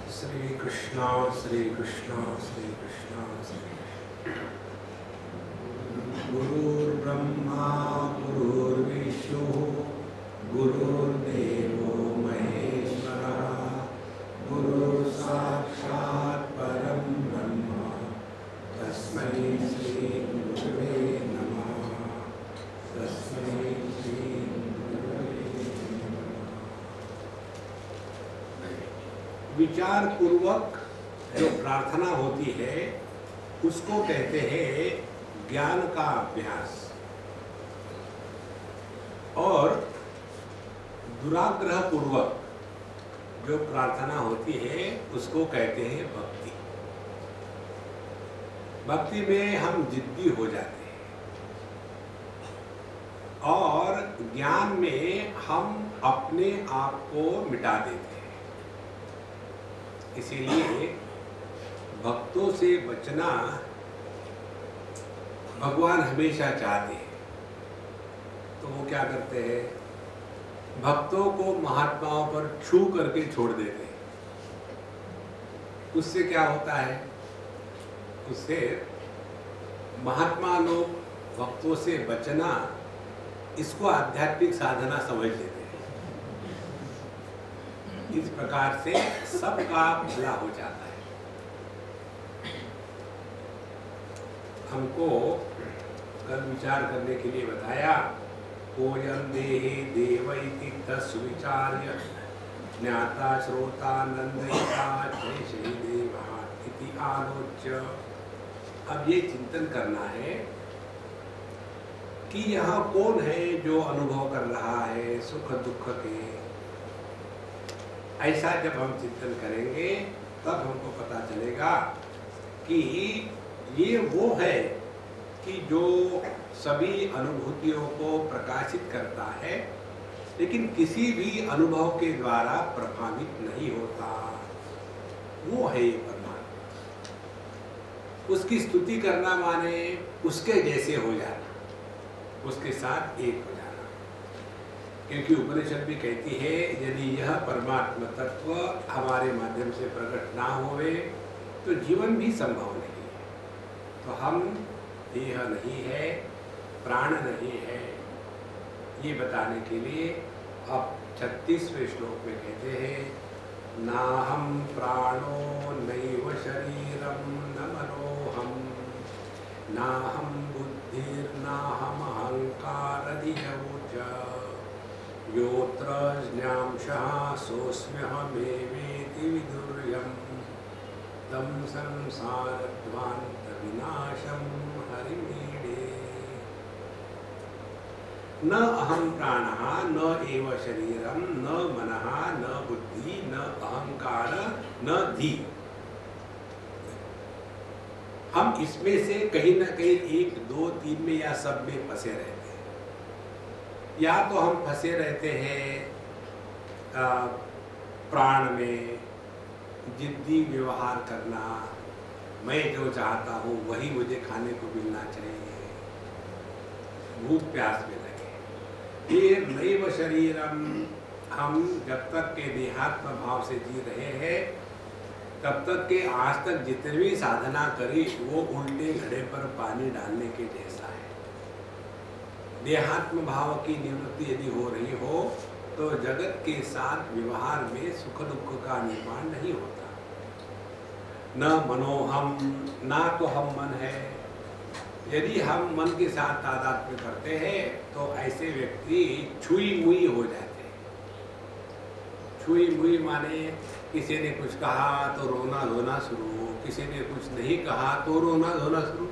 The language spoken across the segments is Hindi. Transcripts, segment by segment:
श्री कृष्णा श्री कृष्णा श्री कृष्णा श्री गुरुर्ब्रह्मा गुरुर्विष्णु गुरुर्देवो महेश्वरः गुरुः साक्षात् परं ब्रह्म तस्मै श्री गुरुवे नमः तस्मै श्री गुरुवे नमः। विचार पूर्वक जो प्रार्थना होती है उसको कहते हैं ज्ञान का अभ्यास, और दुराग्रह पूर्वक जो प्रार्थना होती है उसको कहते हैं भक्ति। भक्ति में हम जिद्दी हो जाते हैं और ज्ञान में हम अपने आप को मिटा देते हैं। इसीलिए भक्तों से बचना भगवान हमेशा चाहते हैं। तो वो क्या करते हैं, भक्तों को महात्माओं पर छू करके छोड़ देते हैं। उससे क्या होता है, उससे महात्मा लोग भक्तों से बचना इसको आध्यात्मिक साधना समझ लेते हैं। इस प्रकार से सबका भला हो जाता है। हमको कल विचार करने के लिए बताया, कोयम देहे देव इति तस्विचार्य ज्ञाता श्रोता नंदयिता जय देवा इति आलोच्य। अब ये चिंतन करना है कि यहाँ कौन है जो अनुभव कर रहा है सुख दुख के। ऐसा जब हम चिंतन करेंगे तब हमको पता चलेगा कि ये वो है कि जो सभी अनुभूतियों को प्रकाशित करता है, लेकिन किसी भी अनुभव के द्वारा प्रभावित नहीं होता। वो है ये परमात्मा। उसकी स्तुति करना माने उसके जैसे हो जाना, उसके साथ एक हो जाना। क्योंकि उपनिषद भी कहती है, यदि यह परमात्मा तत्व हमारे माध्यम से प्रकट ना होवे तो जीवन भी संभव नहीं। तो हम देह नहीं है, प्राण नहीं है, ये बताने के लिए अब 36वें श्लोक में कहते हैं, नाहं प्राणो नैव शरीरं न मनोहम नाहं बुद्धिर्नाहं अहंकारधियो च योत्र ज्ञांशः सोऽस्म्यहमेवेति विदुर्यम् तं संसारध्वान्त विनाशम हरिमीडे। न अहम प्राणः न एव शरीरम न मनः न बुद्धि न अहंकार न धी। हम इसमें से कहीं ना कहीं 1, 2, 3 में या सब में फंसे रहते हैं। या तो हम फंसे रहते हैं प्राण में, जिद्दी व्यवहार करना, मैं जो चाहता हूँ वही मुझे खाने को मिलना चाहिए, भूख प्यास में लगे। ये नैव शरीरम, हम जब तक के देहात्म भाव से जी रहे हैं तब तक के आज तक जितनी भी साधना करी वो उल्टे घड़े पर पानी डालने के जैसा है। देहात्म भाव की निवृत्ति यदि हो रही हो तो जगत के साथ व्यवहार में सुख दुख का निर्माण नहीं होता। न मनोहम, ना तो हम मन है। यदि हम मन के साथ तादात्म्य करते हैं तो ऐसे व्यक्ति छुई मुई हो जाते हैं। छुई मुई माने किसी ने कुछ कहा तो रोना धोना शुरू, किसी ने कुछ नहीं कहा तो रोना धोना शुरू।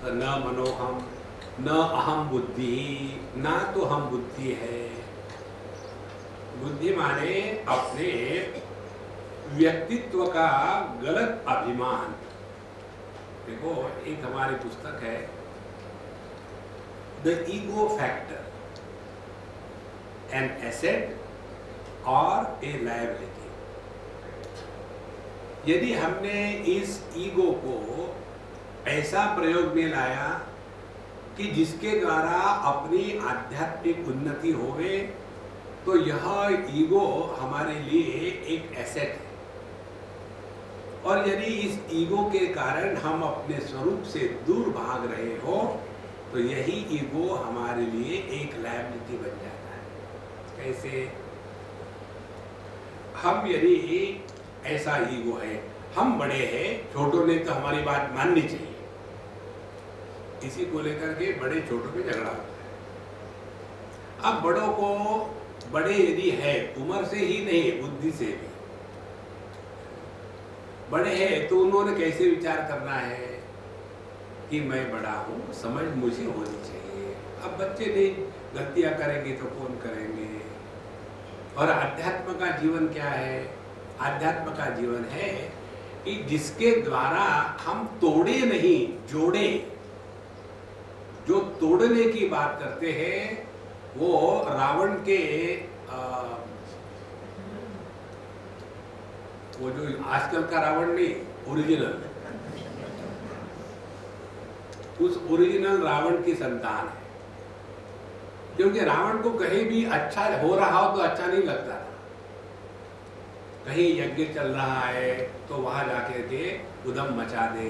तो न मनोहम न अहम बुद्धि, ना तो हम बुद्धि है। बुद्धि माने अपने व्यक्तित्व का गलत अभिमान। देखो, एक हमारी पुस्तक है the ego factor, an asset और ए लायबिलिटी। यदि हमने इस ईगो को ऐसा प्रयोग में लाया कि जिसके द्वारा अपनी आध्यात्मिक उन्नति होवे तो यह ईगो हमारे लिए एक एसेट है, और यदि इस ईगो के कारण हम अपने स्वरूप से दूर भाग रहे हो तो यही ईगो हमारे लिए एक लायबिलिटी बन जाता है। कैसे? हम यदि ऐसा ईगो है, हम बड़े हैं, छोटों ने तो हमारी बात माननी चाहिए, इसी को लेकर के बड़े छोटों में झगड़ा होता है। अब बड़ों को, बड़े यदि है उम्र से ही नहीं बुद्धि से भी बड़े हैं, तो उन्होंने कैसे विचार करना है कि मैं बड़ा हूँ, समझ मुझे होनी चाहिए। अब बच्चे नहीं, गलतियां करेंगे तो कौन करेंगे। और अध्यात्म का जीवन क्या है? अध्यात्म का जीवन है कि जिसके द्वारा हम तोड़े नहीं, जोड़े। जो तोड़ने की बात करते हैं वो रावण के वो जो आजकल का रावण नहीं, ओरिजिनल, उस ओरिजिनल रावण की संतान है। क्योंकि रावण को कहीं भी अच्छा हो रहा हो तो अच्छा नहीं लगता था। कहीं यज्ञ चल रहा है तो वहां जाकर के उधम मचा दे,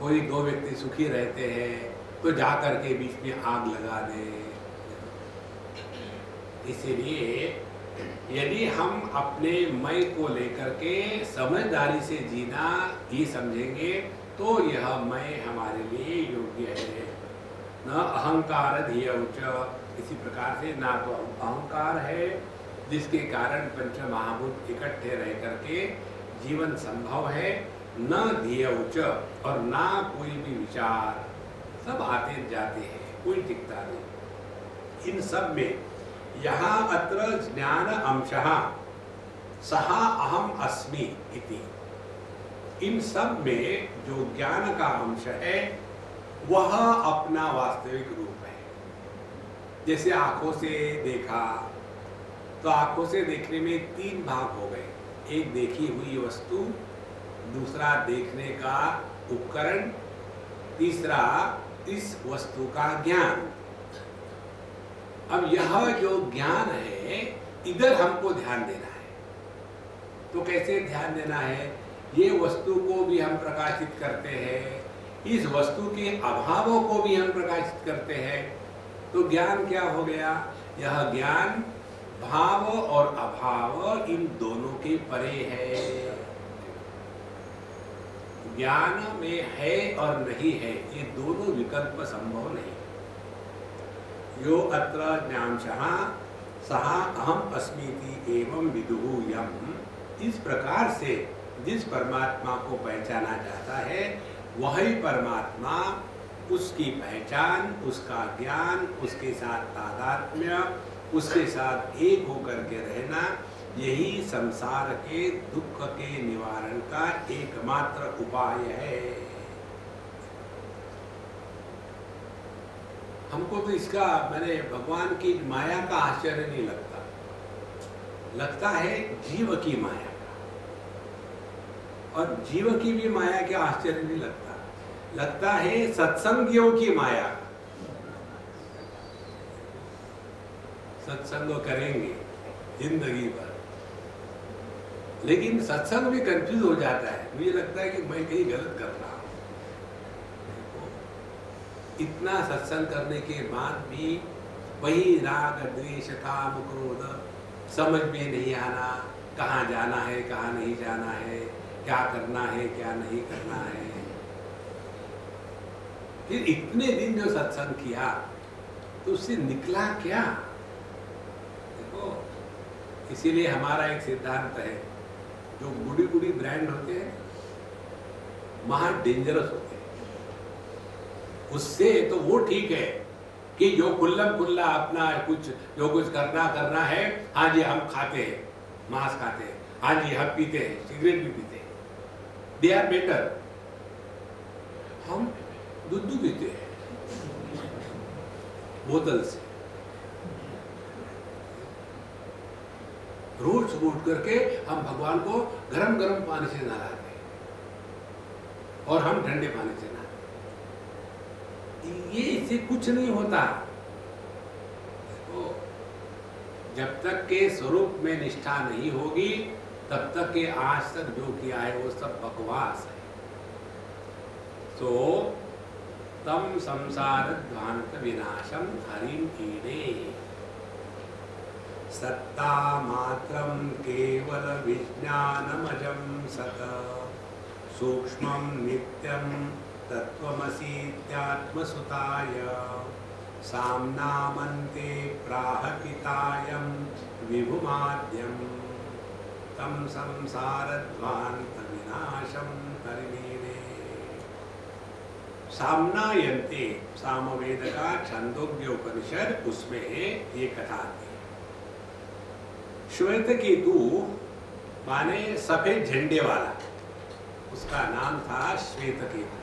कोई दो व्यक्ति सुखी रहते हैं तो जाकर के बीच में आग लगा दे। इसीलिए यदि हम अपने मैं को लेकर के समझदारी से जीना ही समझेंगे तो यह मैं हमारे लिए योग्य है। न अहंकार धिय उच्च, इसी प्रकार से ना तो अहंकार है जिसके कारण पंच महाभूत इकट्ठे रह करके जीवन संभव है, न धिय उच्च, और ना कोई भी विचार, सब आते जाते हैं, कोई टिकता नहीं। इन सब में यहाँ अत्र ज्ञान अंशः सः अहम अस्मि इति, इन सब में जो ज्ञान का अंश है वह अपना वास्तविक रूप है। जैसे आंखों से देखा तो आंखों से देखने में तीन भाग हो गए, एक देखी हुई वस्तु, दूसरा देखने का उपकरण, तीसरा इस वस्तु का ज्ञान। अब यह जो ज्ञान है इधर हमको ध्यान देना है। तो कैसे ध्यान देना है? ये वस्तु को भी हम प्रकाशित करते हैं, इस वस्तु के अभावों को भी हम प्रकाशित करते हैं। तो ज्ञान क्या हो गया? यह ज्ञान भाव और अभाव इन दोनों के परे है। ज्ञान में है और नहीं है ये दोनों विकल्प संभव नहीं। यो अत्र ज्ञानशः सः अहम अस्मीति एवं विदुः यम, इस प्रकार से जिस परमात्मा को पहचाना जाता है वही परमात्मा, उसकी पहचान, उसका ज्ञान, उसके साथ तादात्म्य, उसके साथ एक होकर के रहना, यही संसार के दुख के निवारण का एकमात्र उपाय है। हमको तो इसका मैंने भगवान की माया का आश्चर्य नहीं लगता, लगता है जीव की माया का। और जीव की भी माया का आश्चर्य नहीं लगता, लगता है सत्संगियों की माया। सत्संग करेंगे जिंदगी भर, लेकिन सत्संग भी कंफ्यूज हो जाता है। मुझे लगता है कि मैं कहीं गलत कर रहा हूं। इतना सत्संग करने के बाद भी वही राग द्वेष काम क्रोध, समझ में नहीं आना, कहाँ जाना है कहाँ नहीं जाना है, क्या करना है क्या नहीं करना है। फिर इतने दिन जो सत्संग किया तो उससे निकला क्या? देखो, इसीलिए हमारा एक सिद्धांत है, जो बुढ़ी बुढ़ी ब्रांड होते हैं महा डेंजरस होते हैं। उससे तो वो ठीक है कि जो खुल्लम खुल्ला अपना कुछ जो कुछ करना है, हाँ जी हम खाते हैं, मांस खाते हैं, हाँ जी हम पीते हैं, सिगरेट भी पीते हैं, दे आर बेटर। हम दूध पीते हैं बोतल से, रोज सुबह उठ करके हम भगवान को गरम गरम पानी से नहलाते हैं और हम ठंडे पानी से नहाते। ये इससे कुछ नहीं होता। तो जब तक के स्वरूप में निष्ठा नहीं होगी तब तक के आज तक जो किया है वो सब बकवास है। तो तम संसार ध्वांत विनाशम हरिम ईने सत्ता मात्रम केवल विज्ञानमजं सत सूक्ष्मं नित्यं तत्त्वमसीत्यात्मसुताय साम्नामन्ते प्राहपितायं विभुमाद्यं तं संसारध्वान्तविनाशं हरिमीने। साम्नायन्ते सामवेद का छंदोग्य उपनिषद, उसमें ये कथा आती है। श्वेत केतु माने सफेद झंडे वाला, उसका नाम था श्वेत केतु।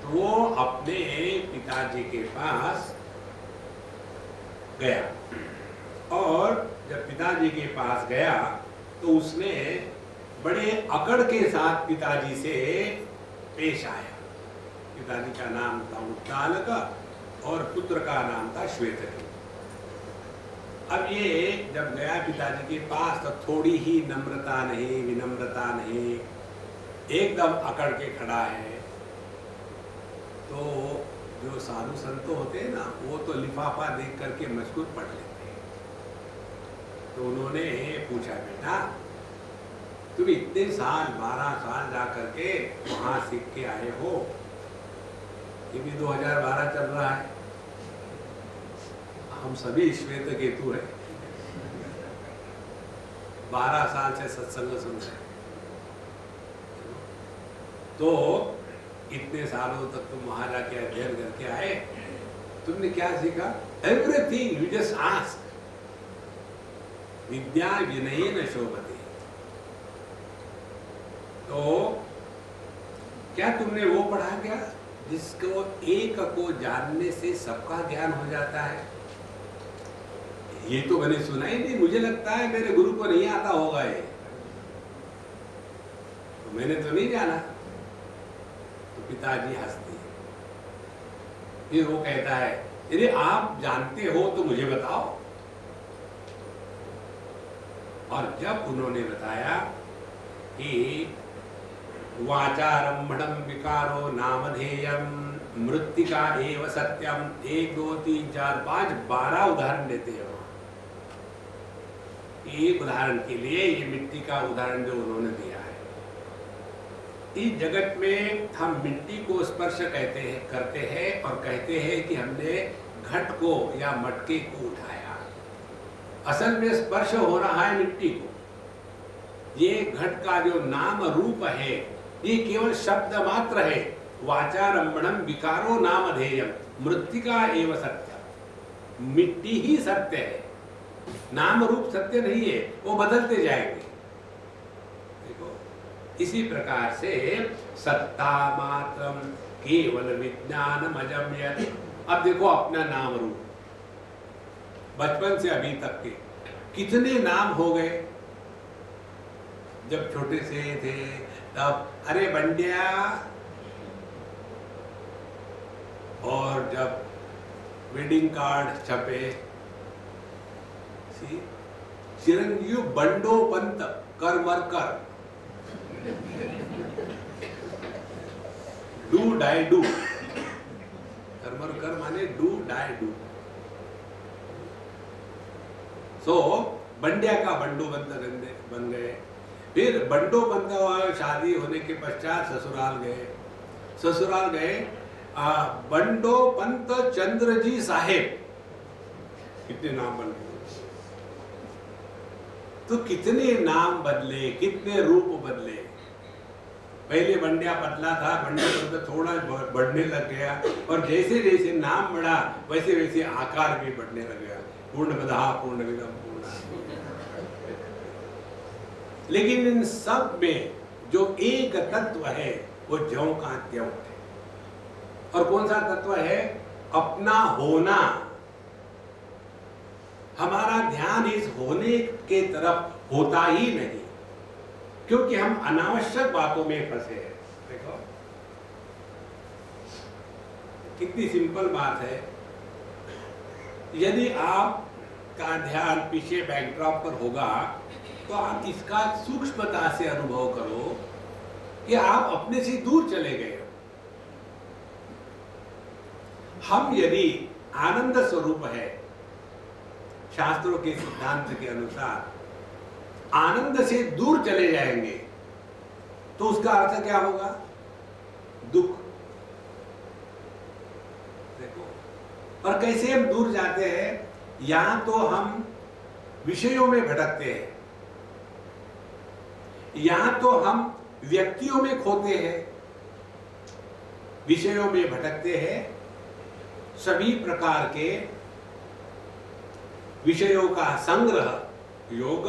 तो वो अपने पिताजी के पास गया और जब पिताजी के पास गया तो उसने बड़े अकड़ के साथ पिताजी से पेश आया। पिताजी का नाम था उत्तालक और पुत्र का नाम था श्वेतकेतु। अब ये जब गया पिताजी के पास तो थोड़ी ही नम्रता नहीं, विनम्रता नहीं, एकदम अकड़ के खड़ा है। तो जो साधु संत होते हैं ना, वो तो लिफाफा देख करके मजकूर पढ़ लेते हैं। तो उन्होंने पूछा, बेटा तुम इतने साल 12 साल जा करके वहां सीख के आए हो, ये भी 2012 चल रहा है, हम सभी श्वेत केतु है, 12 साल से सत्संग सुनते हैं। तो इतने सालों तक तुम वहां जाके अध्ययन करके आए, तुमने क्या सीखा? Everything you just ask. विद्या विनयेन शोभते। तो क्या तुमने वो पढ़ा क्या जिसको एक को जानने से सबका ज्ञान हो जाता है? ये तो मैंने सुना ही नहीं, मुझे लगता है मेरे गुरु को नहीं आता होगा ये, तो मैंने तो नहीं जाना। तो पिताजी हंसते हैं। फिर वो कहता है, यदि आप जानते हो तो मुझे बताओ। और जब उन्होंने बताया कि वाचारंभणं विकारो नामधेयं मृत्तिका एव सत्यम, 1 2 3 4 5 12 उदाहरण देते हैं। एक उदाहरण के लिए ये मिट्टी का उदाहरण जो उन्होंने दिया है, इस जगत में हम मिट्टी को स्पर्श करते हैं और कहते हैं कि हमने घट को या मटके को उठाया। असल में स्पर्श हो रहा है मिट्टी को। ये घट का जो नाम रूप है ये केवल शब्द मात्र है। वाचारंभणं विकारो नामधेयं मृत्तिका एव सत्यम। मिट्टी ही सत्य है, नाम रूप सत्य नहीं है, वो बदलते जाएंगे। देखो, इसी प्रकार से सत्ता मात्रम केवल विज्ञानमजं यत्। अब देखो अपना नाम रूप, बचपन से अभी तक के कितने नाम हो गए। जब छोटे से थे तब अरे बंडिया, और जब वेडिंग कार्ड छपे, चिरंजीव बंडो पंत कर मर कर, डू डाई डू, कर मर कर माने डू डाई डू। सो बंडिया का बंडो पंत बन गए। फिर बंडो पंत शादी होने के पश्चात ससुराल गए, बंडो पंत चंद्रजी साहेब, कितने नाम बन गए। तो कितने नाम बदले, कितने रूप बदले। पहले बंडिया पतला था, बंडो पंत थोड़ा बढ़ने लग गया, और जैसे जैसे नाम बढ़ा वैसे वैसे आकार भी बढ़ने लग गया। पूर्णमदः पूर्णमिदं पूर्णात्। लेकिन इन सब में जो एक तत्व है वो ज्यों का त्यों है। और कौन सा तत्व है? अपना होना। हमारा ध्यान इस होने के तरफ होता ही नहीं, क्योंकि हम अनावश्यक बातों में फंसे हैं। देखो कितनी सिंपल बात है। यदि आप का ध्यान पीछे बैकड्रॉप पर होगा तो आप इसका सूक्ष्मता से अनुभव करो कि आप अपने से दूर चले गए हो। हम यदि आनंद स्वरूप है, शास्त्रों के सिद्धांत के अनुसार आनंद से दूर चले जाएंगे तो उसका अर्थ क्या होगा? दुख। देखो, और कैसे हम दूर जाते हैं? यहां तो हम विषयों में भटकते हैं, यहां तो हम व्यक्तियों में खोते हैं, विषयों में भटकते हैं, सभी प्रकार के विषयों का संग्रह, योग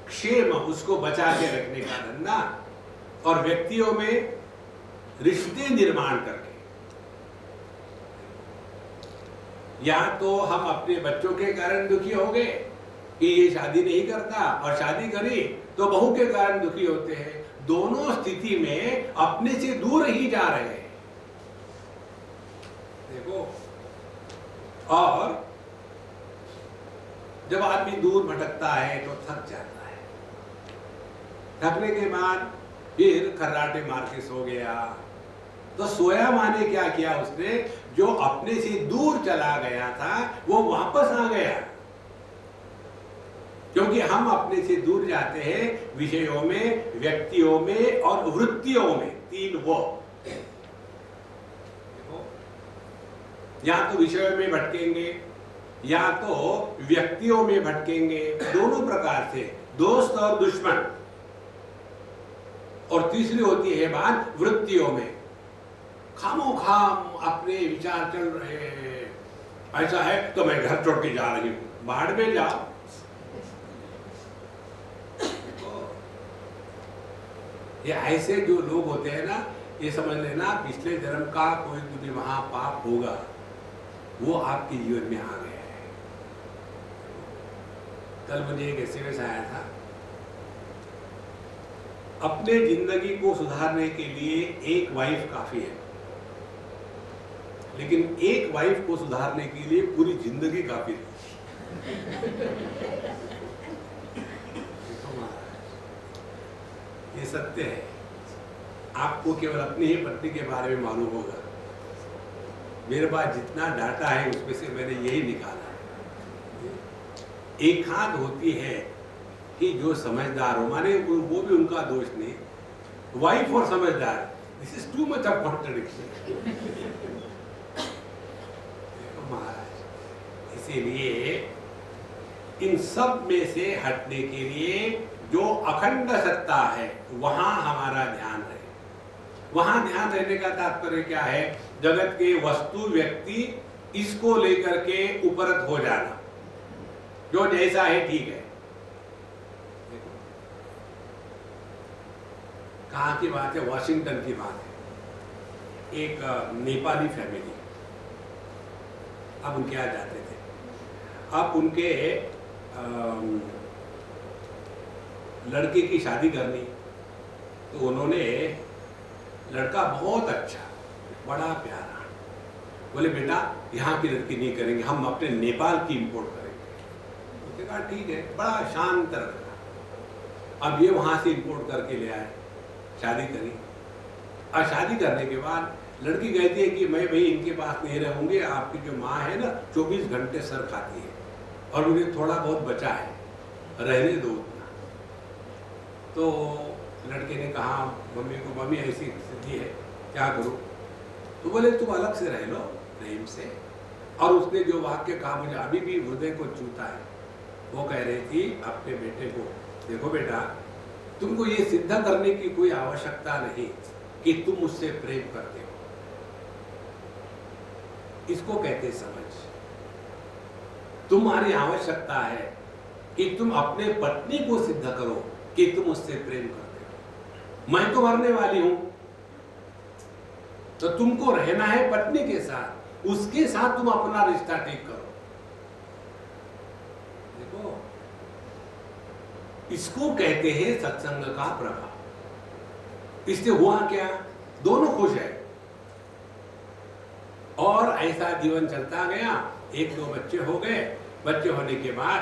क्षेम, उसको बचा के रखने का धंधा, और व्यक्तियों में रिश्ते निर्माण करके। या तो हम अपने बच्चों के कारण दुखी हो गए कि ये शादी नहीं करता, और शादी करी तो बहू के कारण दुखी होते हैं। दोनों स्थिति में अपने से दूर ही जा रहे हैं। देखो, और जब आदमी दूर भटकता है तो थक जाता है, थकने के बाद फिर खर्राटे मार के सो गया। तो सोया माने क्या किया उसने? जो अपने से दूर चला गया था वो वापस आ गया। क्योंकि हम अपने से दूर जाते हैं विषयों में, व्यक्तियों में और वृत्तियों में। तीन वो, या तो विषयों में भटकेंगे या तो व्यक्तियों में भटकेंगे, दोनों प्रकार से, दोस्त और दुश्मन। और तीसरी होती है बात वृत्तियों में, खामोखाम अपने विचार चल रहे हैं। ऐसा है तो मैं घर छोड़ के जा रही हूं, बाहर में जाओ। ये ऐसे जो लोग होते हैं ना, ये समझ लेना पिछले जन्म का कोई भी महापाप होगा वो आपके जीवन में आ गया है। कल मुझे एक एसएमएस आया था, अपने जिंदगी को सुधारने के लिए एक वाइफ काफी है, लेकिन एक वाइफ को सुधारने के लिए पूरी जिंदगी काफी है। ये सत्य है। आपको केवल अपनी ही पत्नी के बारे में मालूम होगा। मेरे पास जितना डाटा है उसमें से मैंने यही निकाला है। एक हाथ होती है कि जो समझदार हो, माने वो भी उनका दोष नहीं, वाइफ और समझदार, this is too much of contradiction. महाराज, इसीलिए इन सब में से हटने के लिए जो अखंड सत्ता है वहां हमारा ध्यान रहे। वहां ध्यान रहने का तात्पर्य क्या है? जगत के वस्तु, व्यक्ति, इसको लेकर के उपरत हो जाना, जो जैसा है ठीक है। कहाँ की बात है? वॉशिंगटन की बात है। एक नेपाली फैमिली, अब उनके यहाँ जाते थे। अब उनके लड़के की शादी करनी, तो उन्होंने, लड़का बहुत अच्छा, बड़ा प्यारा, बोले बेटा यहाँ की लड़की नहीं करेंगे, हम अपने नेपाल की इंपोर्ट करेंगे। उसने कहा ठीक है, बड़ा शांत रखा। अब ये वहाँ से इंपोर्ट करके ले आए, शादी करी। और शादी करने के बाद लड़की कहती है कि मैं भाई इनके पास नहीं रहूंगी, आपकी जो माँ है ना 24 घंटे सर खाती है और मुझे थोड़ा बहुत बचा है, रहने दो उतना। तो लड़के ने कहा मम्मी को, मम्मी ऐसी स्थिति है, क्या करूं? तो बोले तुम अलग से रह लो प्रेम से। और उसने जो वाक्य कहा मुझे अभी भी हृदय को छूता है। वो कह रही थी अपने बेटे को, देखो बेटा, तुमको ये सिद्ध करने की कोई आवश्यकता नहीं कि तुम मुझसे प्रेम करते हो, इसको कहते समझ। तुम्हारी आवश्यकता है कि तुम अपने पत्नी को सिद्ध करो कि तुम उससे प्रेम करते हो। मैं तो मरने वाली हूं, तो तुमको रहना है पत्नी के साथ, उसके साथ तुम अपना रिश्ता ठीक करो। देखो, इसको कहते हैं सत्संग का प्रभाव। इससे हुआ क्या? दोनों खुश है और ऐसा जीवन चलता गया। 1-2 बच्चे हो गए। बच्चे होने के बाद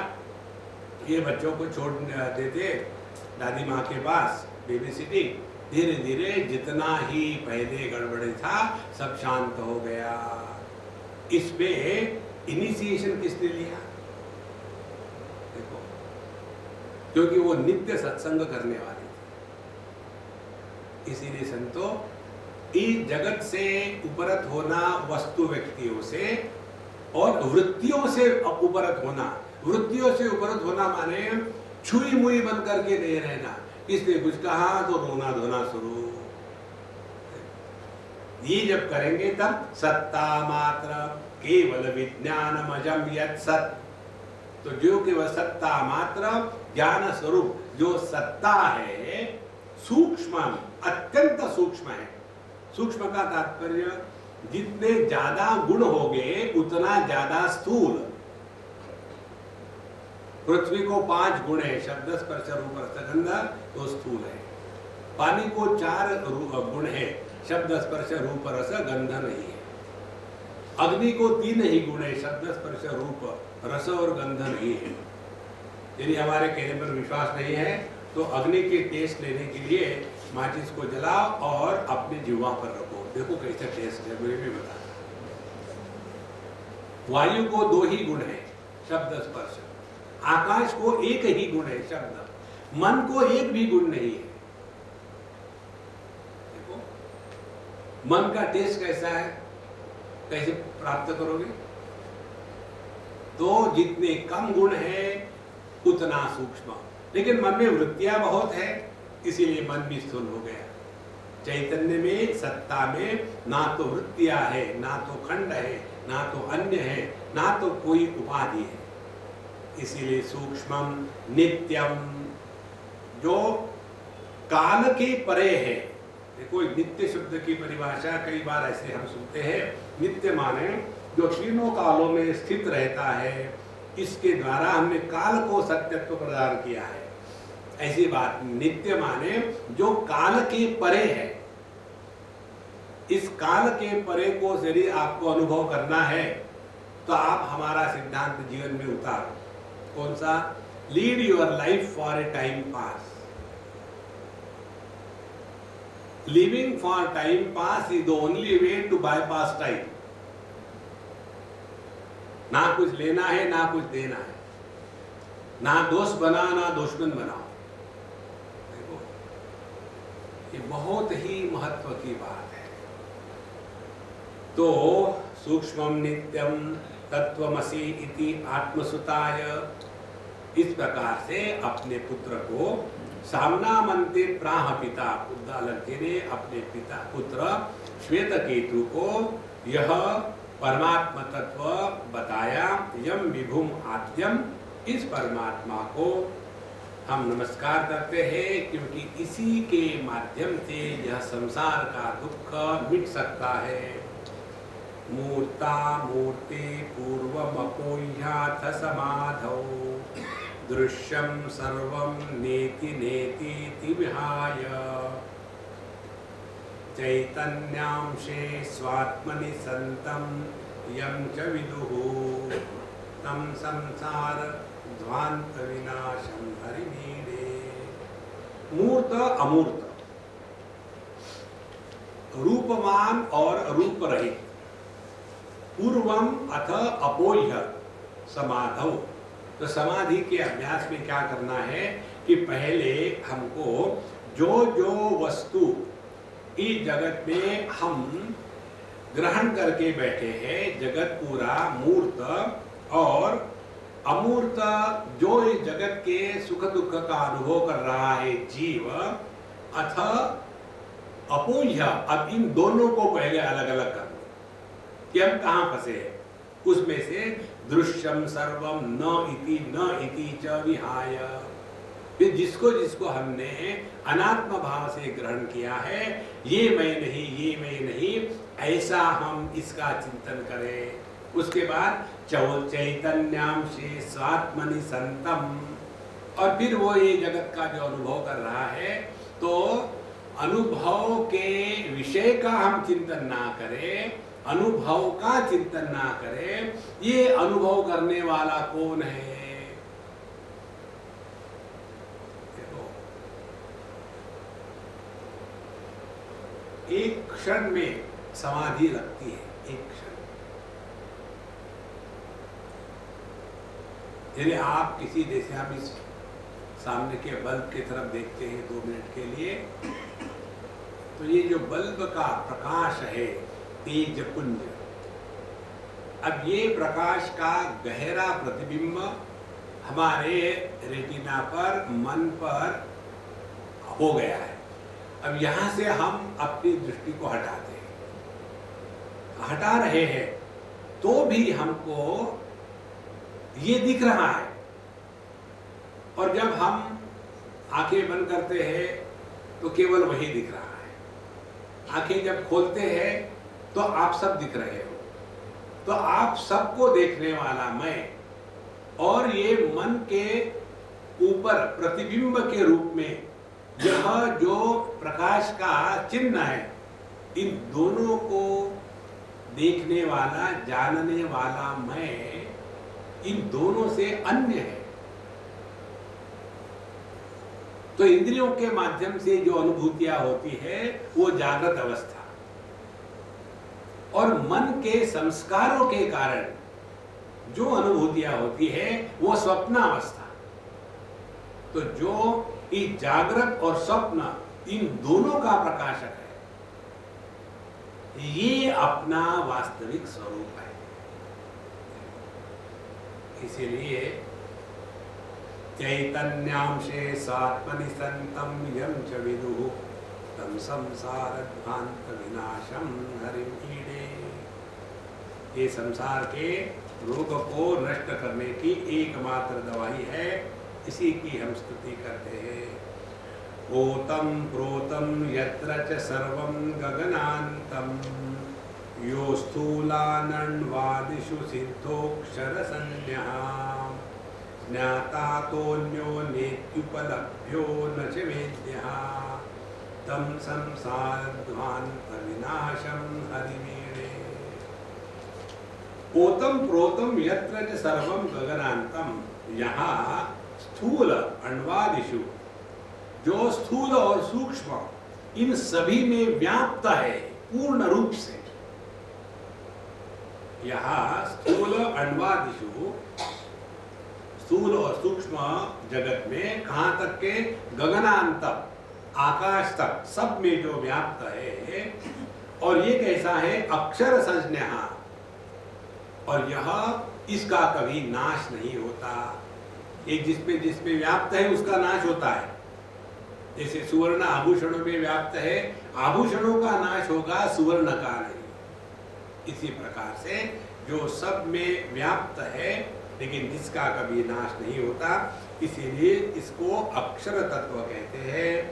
ये बच्चों को छोड़ देते दादी माँ के पास बेबी सिटिंग, धीरे धीरे जितना ही पहले गड़बड़े था सब शांत हो गया। इसमें इनिशिएशन किसने लिया? देखो, क्योंकि वो नित्य सत्संग करने वाली थी। इसीलिए संतो, इस जगत से उपरत होना वस्तु व्यक्तियों से और वृत्तियों से उपरत होना, वृत्तियों से उपरत होना माने छुई मुई बन करके नहीं रहना। किसने कुछ कहा तो रोना धोना शुरू। ये जब करेंगे तब सत्ता मात्र केवल विज्ञानम अजम यत् सत्, तो जो केवल सत्ता मात्र ज्ञान स्वरूप जो सत्ता है, सूक्ष्म, अत्यंत सूक्ष्म है। सूक्ष्म का तात्पर्य जितने ज्यादा गुण होंगे उतना ज्यादा स्थूल। पृथ्वी को 5 गुण है, शब्द स्पर्श रूप रस गंध, तो स्थूल है। पानी को 4 गुण है, शब्द स्पर्श रूप रस गंध नहीं है। अग्नि को 3 ही गुण है, शब्द स्पर्श रूप रस और गंध नहीं है। यदि हमारे कहने पर विश्वास नहीं है तो अग्नि के टेस्ट लेने के लिए माचिस को जलाओ और अपने जीवा पर रखो, देखो कैसे टेस्ट है, मुझे भी बता। वायु को 2 ही गुण है, शब्द स्पर्श। आकाश को 1 ही गुण है, शब्द। मन को 1 भी गुण नहीं है। देखो मन का टेस्ट कैसा है, कैसे प्राप्त करोगे? तो जितने कम गुण है उतना सूक्ष्म। लेकिन मन में वृत्तियां बहुत है, इसीलिए मन भी स्थूल हो गया। चैतन्य में, सत्ता में ना तो वृत्तियां है, ना तो खंड है, ना तो अन्य है, ना तो कोई उपाधि है। इसीलिए सूक्ष्मम नित्यम, जो काल के परे है। देखो नित्य शब्द की परिभाषा कई बार ऐसे हम सुनते हैं, नित्य माने जो तीनों कालों में स्थित रहता है, इसके द्वारा हमने काल को सत्यत्व प्रदान किया है, ऐसी बात। नित्य माने जो काल के परे है। इस काल के परे को यदि आपको अनुभव करना है तो आप हमारा सिद्धांत जीवन में उतारो। कौन सा? Lead your life for a time pass. Living for time pass is the only way to bypass time. ना कुछ लेना है ना कुछ देना है, ना दोस्त बना ना दुश्मन बनाओ। देखो ये बहुत ही महत्व की बात है। तो सूक्ष्मम नित्यम तत्वमसि इति आत्मसुताय, इस प्रकार से अपने पुत्र को सामना मनते प्राह पिता, उद्दालक ने अपने पिता पुत्र श्वेतकेतु को यह परमात्मा तत्व बताया। यम विभुम आद्यम, इस परमात्मा को हम नमस्कार करते हैं, क्योंकि इसी के माध्यम से यह संसार का दुख मिट सकता है। मूर्ता मूर्ति पूर्वमपोह्याथ समाधौ, दृश्यम सर्वं नेति नेति विहाय, चैतन्यांशे स्वात्मनि संतं यं च विदुः, तं संसार ध्वांत विनाशं हरिमीडे। मूर्त अमूर्त, रूपमान और रूप रहित, पूर्वम अथ अपोह्य समाधौ। तो समाधि के अभ्यास में क्या करना है कि पहले हमको जो जो वस्तु इस जगत में हम ग्रहण करके बैठे हैं, जगत पूरा मूर्त और अमूर्त, जो इस जगत के सुख दुख का अनुभव कर रहा है जीव, अथ अपोह्य, अब इन दोनों को पहले अलग अलग कर कि हम कहाँ फंसे हैं। उसमें से दृश्यम सर्वम न इति च विहाय, फिर जिसको जिसको हमने अनात्म भाव से ग्रहण किया है, ये मैं नहीं, ये मैं नहीं, ऐसा हम इसका चिंतन करें। उसके बाद चैतन्यांशे स्वात्मनि संतम, और फिर वो ये जगत का जो अनुभव कर रहा है, तो अनुभव के विषय का हम चिंतन ना करें, अनुभव का चिंतन ना करें, ये अनुभव करने वाला कौन है। एक क्षण में समाधि लगती है, एक क्षण। यदि आप किसी जैसे आप इस सामने के बल्ब की तरफ देखते हैं 2 मिनट के लिए, तो ये जो बल्ब का प्रकाश है, तेज पुंज, अब ये प्रकाश का गहरा प्रतिबिंब हमारे रेटिना पर, मन पर हो गया है। अब यहाँ से हम अपनी दृष्टि को हटाते हैं, हटा रहे हैं, तो भी हमको ये दिख रहा है। और जब हम आंखें बंद करते हैं तो केवल वही दिख रहा है। आंखें जब खोलते हैं तो आप सब दिख रहे हो। तो आप सबको देखने वाला मैं और ये मन के ऊपर प्रतिबिंब के रूप में यह जो प्रकाश का चिन्ह है, इन दोनों को देखने वाला, जानने वाला मैं इन दोनों से अन्य है। तो इंद्रियों के माध्यम से जो अनुभूतियां होती है वो जागृत अवस्था, और मन के संस्कारों के कारण जो अनुभूतियां होती है वो स्वप्नावस्था। तो जो इस जागृत और स्वप्न इन दोनों का प्रकाशक है, ये अपना वास्तविक स्वरूप है। इसीलिए चैतन्यांशे सात्मनि संतं यं च विदुः तं संसारध्वान्त विनाशं हरिमीडे। ये संसार के रोग को नष्ट करने की एकमात्र दवाई है, इसी की हम स्तुति करते हैं। ओतं प्रोतं यत्र च सर्वं गगनान्तं यो स्थूलानन्वादिषु सिद्धोऽक्षर संज्ञः ज्ञाता तोऽन्यो नेत्युपलभ्यो न च वेद्यः तं संसारध्वान्त विनाशं हरिमीडे। ओतं प्रोतं यत्र च सर्वं गगनान्तं, यहाँ स्थूल अण्वादिषु, जो स्थूल और सूक्ष्म इन सभी में व्याप्त है पूर्ण रूप से। यहाँ स्थूल अण्वादिषु, स्थूल और सूक्ष्म जगत में कहां तक के, गगनांत आकाश तक, सब में जो व्याप्त है। और ये कैसा है, अक्षर संज्ञा, और यह इसका कभी नाश नहीं होता। एक जिसमें व्याप्त है उसका नाश होता है। जैसे सुवर्ण आभूषणों में व्याप्त है, आभूषणों का नाश होगा, सुवर्ण का नहीं। इसी प्रकार से जो सब में व्याप्त है लेकिन जिसका कभी नाश नहीं होता, इसीलिए इसको अक्षर तत्व कहते हैं।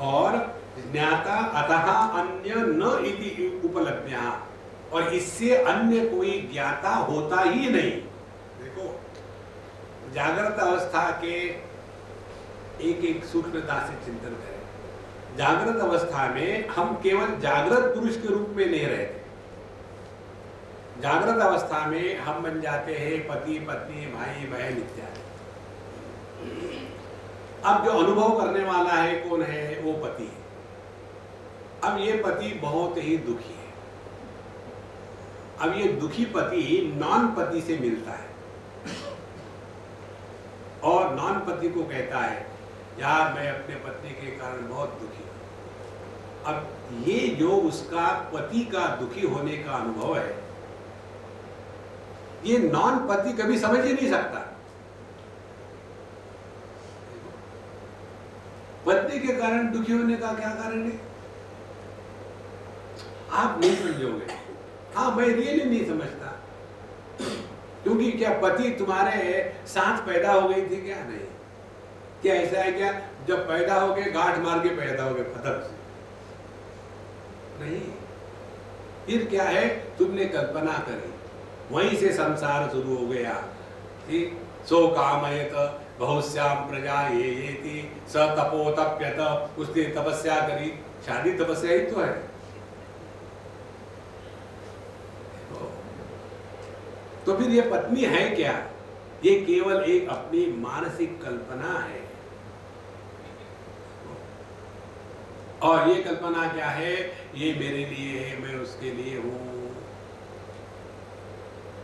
और ज्ञाता अतः अन्य न इति उपलभ्य, और इससे अन्य कोई ज्ञाता होता ही नहीं। देखो, जागृत अवस्था के एक एक सूक्ष्मता से चिंतन करें। जागृत अवस्था में हम केवल जागृत पुरुष के रूप में नहीं रहते। जागृत अवस्था में हम बन जाते हैं पति पत्नी, भाई बहन इत्यादि। अब जो अनुभव करने वाला है कौन है, वो पति है। अब ये पति बहुत ही दुखी है। अब ये दुखी पति नॉन पति से मिलता है और नॉन पति को कहता है, यार मैं अपने पत्नी के कारण बहुत दुखी हूं। अब ये जो उसका पति का दुखी होने का अनुभव है, ये नॉन पति कभी समझ ही नहीं सकता। पत्नी के कारण दुखी होने का क्या कारण है, आप नहीं समझोगे। हाँ, मैं रियली नहीं समझता, क्योंकि क्या पति तुम्हारे साथ पैदा हो गई थी क्या? नहीं। क्या ऐसा है क्या जब पैदा हो गए गांठ मार के पैदा हो गए फटक से? नहीं। फिर क्या है, तुमने कल्पना करी, वहीं से संसार शुरू हो गया। ठीक, सो कामयत बहुश्याम प्रजा ये स तपो तप्यत, उसने तपस्या करी। शादी तपस्या ही तो है। तो फिर ये पत्नी है क्या? ये केवल एक अपनी मानसिक कल्पना है। और ये कल्पना क्या है, ये मेरे लिए है, मैं उसके लिए हूं।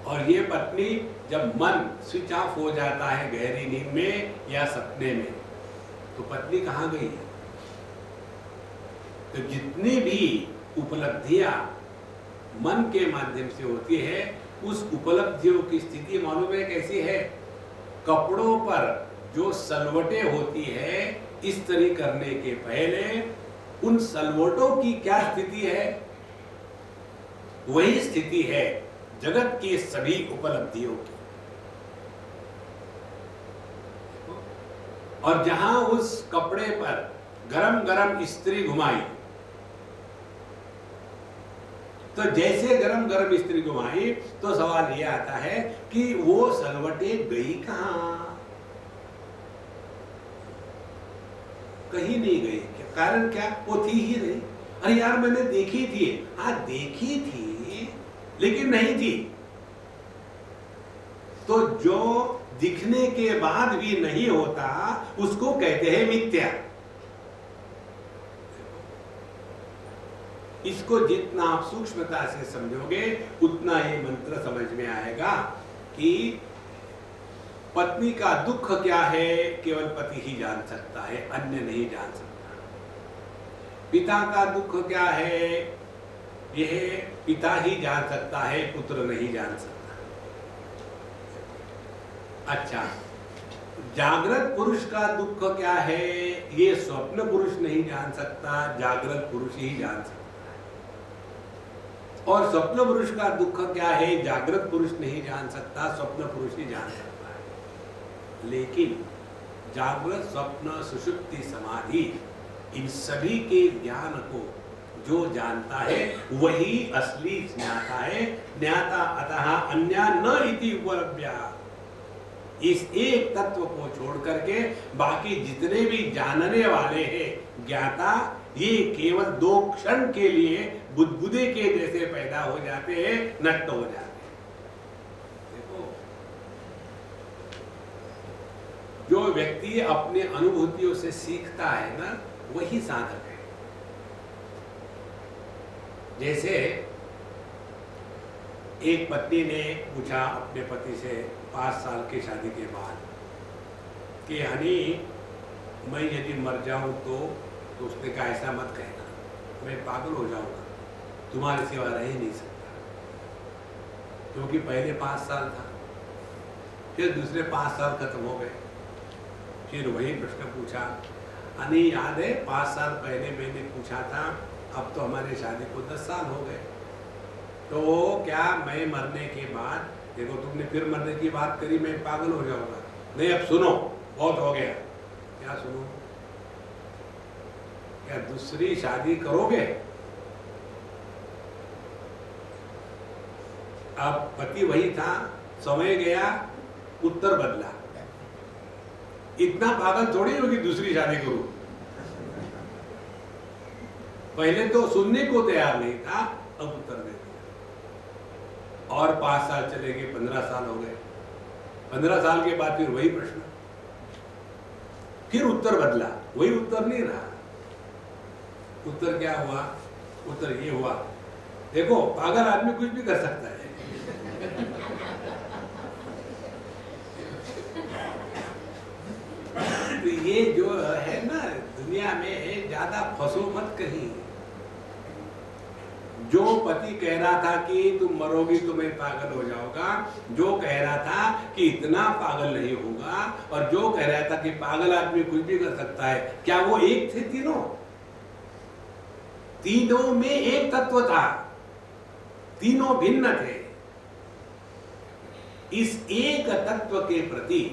और ये पत्नी, जब मन स्विच ऑफ हो जाता है गहरी नींद में या सपने में, तो पत्नी कहाँ गई? तो जितनी भी उपलब्धियां मन के माध्यम से होती है, उस उपलब्धियों की स्थिति मालूम है कैसी है? कपड़ों पर जो सलवटें होती है इस्त्री करने के पहले, उन सलवटों की क्या स्थिति है? वही स्थिति है जगत की सभी उपलब्धियों की। और जहां उस कपड़े पर गरम गरम इस्त्री घुमाई, तो जैसे गरम गरम इस्त्री घुमाई, तो सवाल यह आता है कि वो सलवटे गई कहां? कहीं नहीं गई। कारण क्या? वो थी ही नहीं। अरे यार मैंने देखी थी। हाँ देखी थी, लेकिन नहीं थी। तो जो दिखने के बाद भी नहीं होता, उसको कहते हैं मिथ्या। इसको जितना आप सूक्ष्मता से समझोगे, उतना ये मंत्र समझ में आएगा कि पत्नी का दुख क्या है, केवल पति ही जान सकता है, अन्य नहीं जान सकता। पिता का दुख क्या है, यह पिता ही जान सकता है, पुत्र नहीं जान सकता। अच्छा, जागृत पुरुष का दुख क्या है, ये स्वप्न पुरुष नहीं जान सकता, जागृत पुरुष ही जान सकता है। और स्वप्न पुरुष का दुख क्या है, जागृत पुरुष नहीं जान सकता, स्वप्न पुरुष ही जान सकता है। लेकिन जागृत, स्वप्न, सुषुप्ति, समाधि, इन सभी के ज्ञान को जो जानता है वही असली ज्ञाता है। ज्ञाता अतः अन्या न इति उपलभ्य। इस एक तत्व को छोड़ करके बाकी जितने भी जानने वाले हैं ज्ञाता, ये केवल 2 क्षण के लिए बुदबुदे के जैसे पैदा हो जाते हैं, नष्ट हो जाते हैं। देखो, जो व्यक्ति अपने अनुभूतियों से सीखता है ना, वही साधक है। जैसे एक पत्नी ने पूछा अपने पति से 5 साल की शादी के बाद कि हनी, मैं यदि मर जाऊं तो उसने कहा ऐसा मत कहना, मैं पागल हो जाऊंगा, तुम्हारे सिवा रह ही नहीं सकता। क्योंकि पहले 5 साल था, फिर दूसरे 5 साल खत्म हो गए। फिर वही प्रश्न पूछा, हनी याद है 5 साल पहले मैंने पूछा था, अब तो हमारे शादी को 10 साल हो गए, तो क्या मैं मरने के बाद, देखो तुमने फिर मरने की बात करी, मैं पागल हो जाऊंगा। नहीं, अब सुनो, बहुत हो गया। क्या सुनो? क्या दूसरी शादी करोगे? अब पति वही था, समय गया, उत्तर बदला। इतना पागल थोड़ी होगी दूसरी शादी करूं। पहले तो सुनने को तैयार नहीं था, अब उत्तर दे दिया। और 5 साल चले गए, 15 साल हो गए। 15 साल के बाद फिर वही प्रश्न, फिर उत्तर बदला, वही उत्तर नहीं रहा। उत्तर क्या हुआ? उत्तर ये हुआ, देखो पागल आदमी कुछ भी कर सकता है। तो ये जो है ना, दुनिया में ज्यादा फंसो मत कहीं। जो पति कह रहा था कि तुम मरोगी तो मैं पागल हो जाऊंगा, जो कह रहा था कि इतना पागल नहीं होगा, और जो कह रहा था कि पागल आदमी कुछ भी कर सकता है, क्या वो एक थे तीनों? तीनों में एक तत्व था, तीनों भिन्न थे। इस एक तत्व के प्रति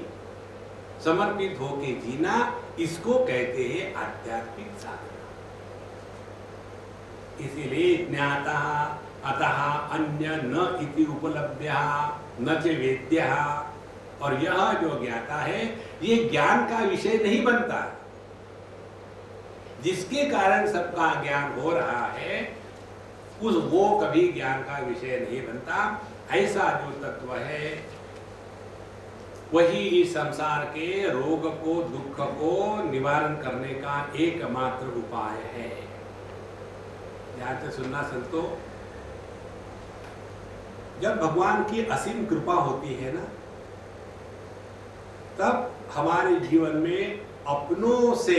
समर्पित होके जीना, इसको कहते हैं आध्यात्मिक साधना। इसीलिए ज्ञाता अतः अन्य न इति उपलभ्य न च वेद्य। और यह जो ज्ञाता है, ये ज्ञान का विषय नहीं बनता। जिसके कारण सबका ज्ञान हो रहा है, वो कभी ज्ञान का विषय नहीं बनता। ऐसा जो तत्व है, वही इस संसार के रोग को, दुख को निवारण करने का एकमात्र उपाय है। ध्यान से सुनना संतो, जब भगवान की असीम कृपा होती है ना, तब हमारे जीवन में अपनों से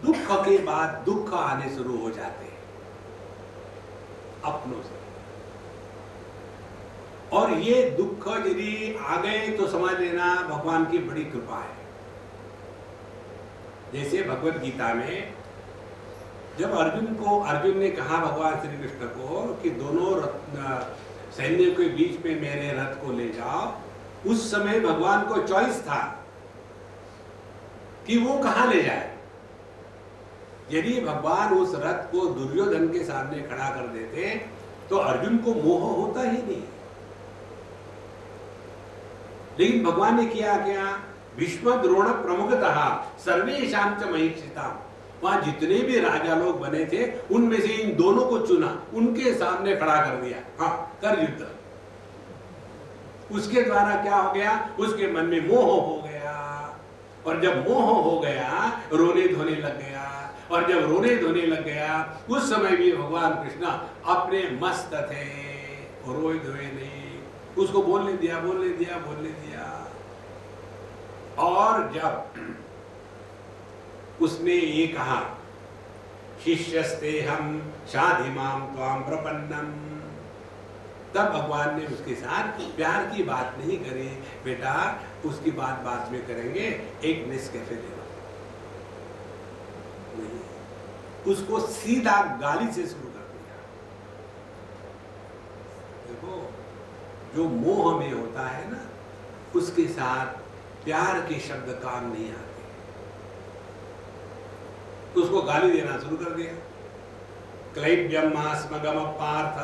दुख के बाद दुख आने शुरू हो जाते हैं, अपनों से। और ये दुख यदि आ गए तो समझ लेना भगवान की बड़ी कृपा है। जैसे भगवत गीता में जब अर्जुन ने कहा भगवान श्री कृष्ण को कि दोनों सैन्य के बीच में मेरे रथ को ले जाओ, उस समय भगवान को चॉइस था कि वो कहां ले जाए। यदि भगवान उस रथ को दुर्योधन के सामने खड़ा कर देते तो अर्जुन को मोह होता ही नहीं। लेकिन भगवान ने किया क्या? भीष्म द्रोण प्रमुखतः सर्वेषां च महीक्षिताम्, वहां जितने भी राजा लोग बने थे उनमें से इन दोनों को चुना, उनके सामने खड़ा कर दिया, हाँ कर युद्ध। उसके द्वारा क्या हो गया? उसके मन में मोह हो गया, और जब मोह हो गया रोने धोने लग गया, और जब रोने धोने लग गया उस समय भी भगवान कृष्ण अपने मस्त थे, रोए धोए नहीं, उसको बोलने दिया। और जब उसने ये कहा शिष्यस्ते हम शाधिमाम त्वाम प्रपन्नम, तब भगवान ने उसके साथ प्यार की बात नहीं करी, बेटा उसकी बात बाद में करेंगे, एक नेस्कैफे ले लो। उसको सीधा गाली से शुरू कर दिया। देखो जो मोह में होता है ना, उसके साथ प्यार के शब्द काम नहीं आते, तो उसको गाली देना शुरू कर दिया। क्लैब्यमास्मगम पार्थ,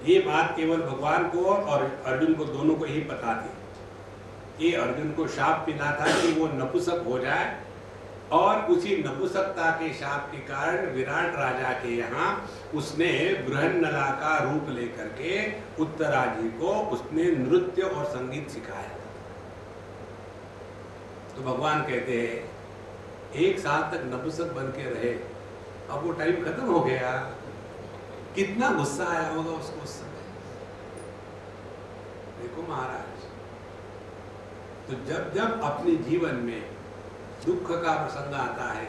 ये बात केवल भगवान को और अर्जुन को दोनों को ही पता थी। ये अर्जुन को शाप मिला था कि वो नपुंसक हो जाए, और उसी नपुंसकता के शाप के कारण विराट राजा के यहाँ उसने बृहन्नला का रूप लेकर के उत्तरा जी को उसने नृत्य और संगीत सिखाया। तो भगवान कहते हैं 1 साल तक नपुंसक बन के रहे, अब वो टाइम खत्म हो गया, कितना गुस्सा आया होगा उसको उस समय। देखो महाराज, तो जब जब अपने जीवन में दुख का प्रसंग आता है,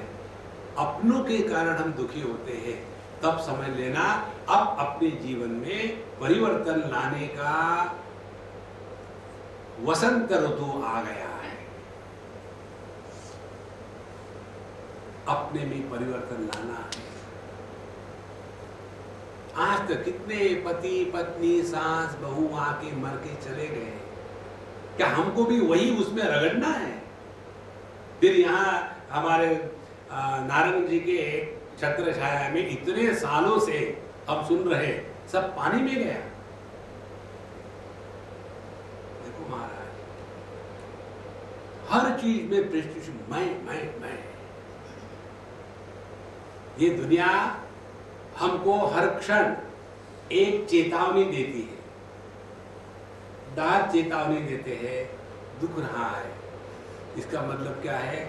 अपनों के कारण हम दुखी होते हैं, तब समझ लेना अब अपने जीवन में परिवर्तन लाने का वसंत ऋतु आ गया है। अपने में परिवर्तन लाना है। आज तक कितने पति पत्नी सास बहू आके मर के चले गए, क्या हमको भी वही उसमें रगड़ना है? फिर यहाँ हमारे नारंग जी के छत्र छाया में इतने सालों से हम सुन रहे, सब पानी में गया। देखो महाराज, हर चीज में प्रेस्टीज, मैं। ये दुनिया हमको हर क्षण एक चेतावनी देती है, दाद चेतावनी देते हैं, दुख रहा है। इसका मतलब क्या है?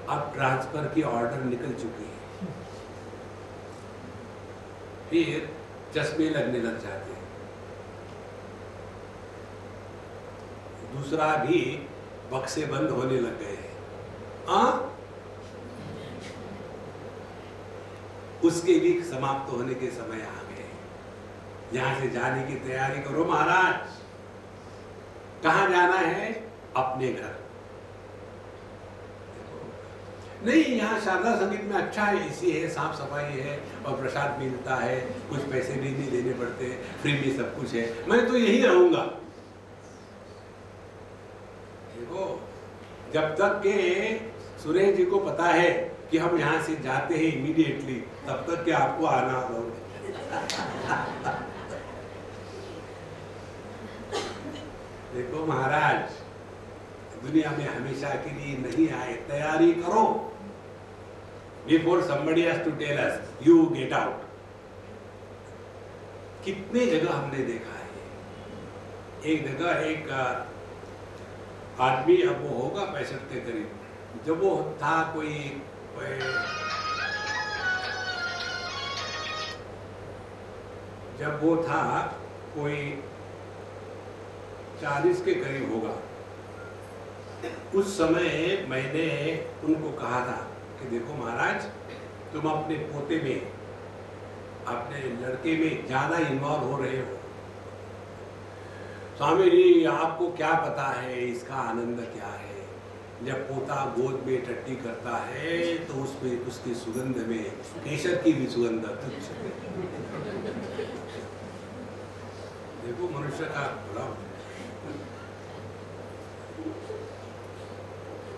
अब ट्रांसफर की ऑर्डर निकल चुकी है, फिर चश्मे लगने लग जाते हैं, दूसरा भी बक्से बंद होने लग गए हैं, उसके भी समाप्त होने के समय आ गए। यहां से जाने की तैयारी करो महाराज। कहां जाना है? अपने घर। नहीं, यहाँ शारदा संगीत में अच्छा है, इसी है, साफ सफाई है और प्रसाद मिलता है, कुछ पैसे भी नहीं देने पड़ते, फ्री में सब कुछ है, मैं तो यही रहूंगा। देखो, जब तक के सुरेश जी को पता है कि हम यहाँ से जाते हैं इमीडिएटली, तब तक के आपको आना होगा। देखो महाराज, दुनिया में हमेशा के लिए नहीं आए, तैयारी करो। Before somebody has to tell us, you get out. कितने जगह हमने देखा है। एक जगह एक आदमी, अब वो होगा 65 के करीब, जब वो था कोई जब वो था कोई 40 के करीब होगा, उस समय मैंने उनको कहा था कि देखो महाराज, तुम अपने पोते में, अपने लड़के में ज्यादा इन्वॉल्व हो रहे हो। स्वामी जी, आपको क्या पता है इसका आनंद क्या है। जब पोता गोद में टट्टी करता है तो उसमें, उसकी सुगंध में केसर की भी सुगंध तुच्छ। देखो मनुष्य का भला।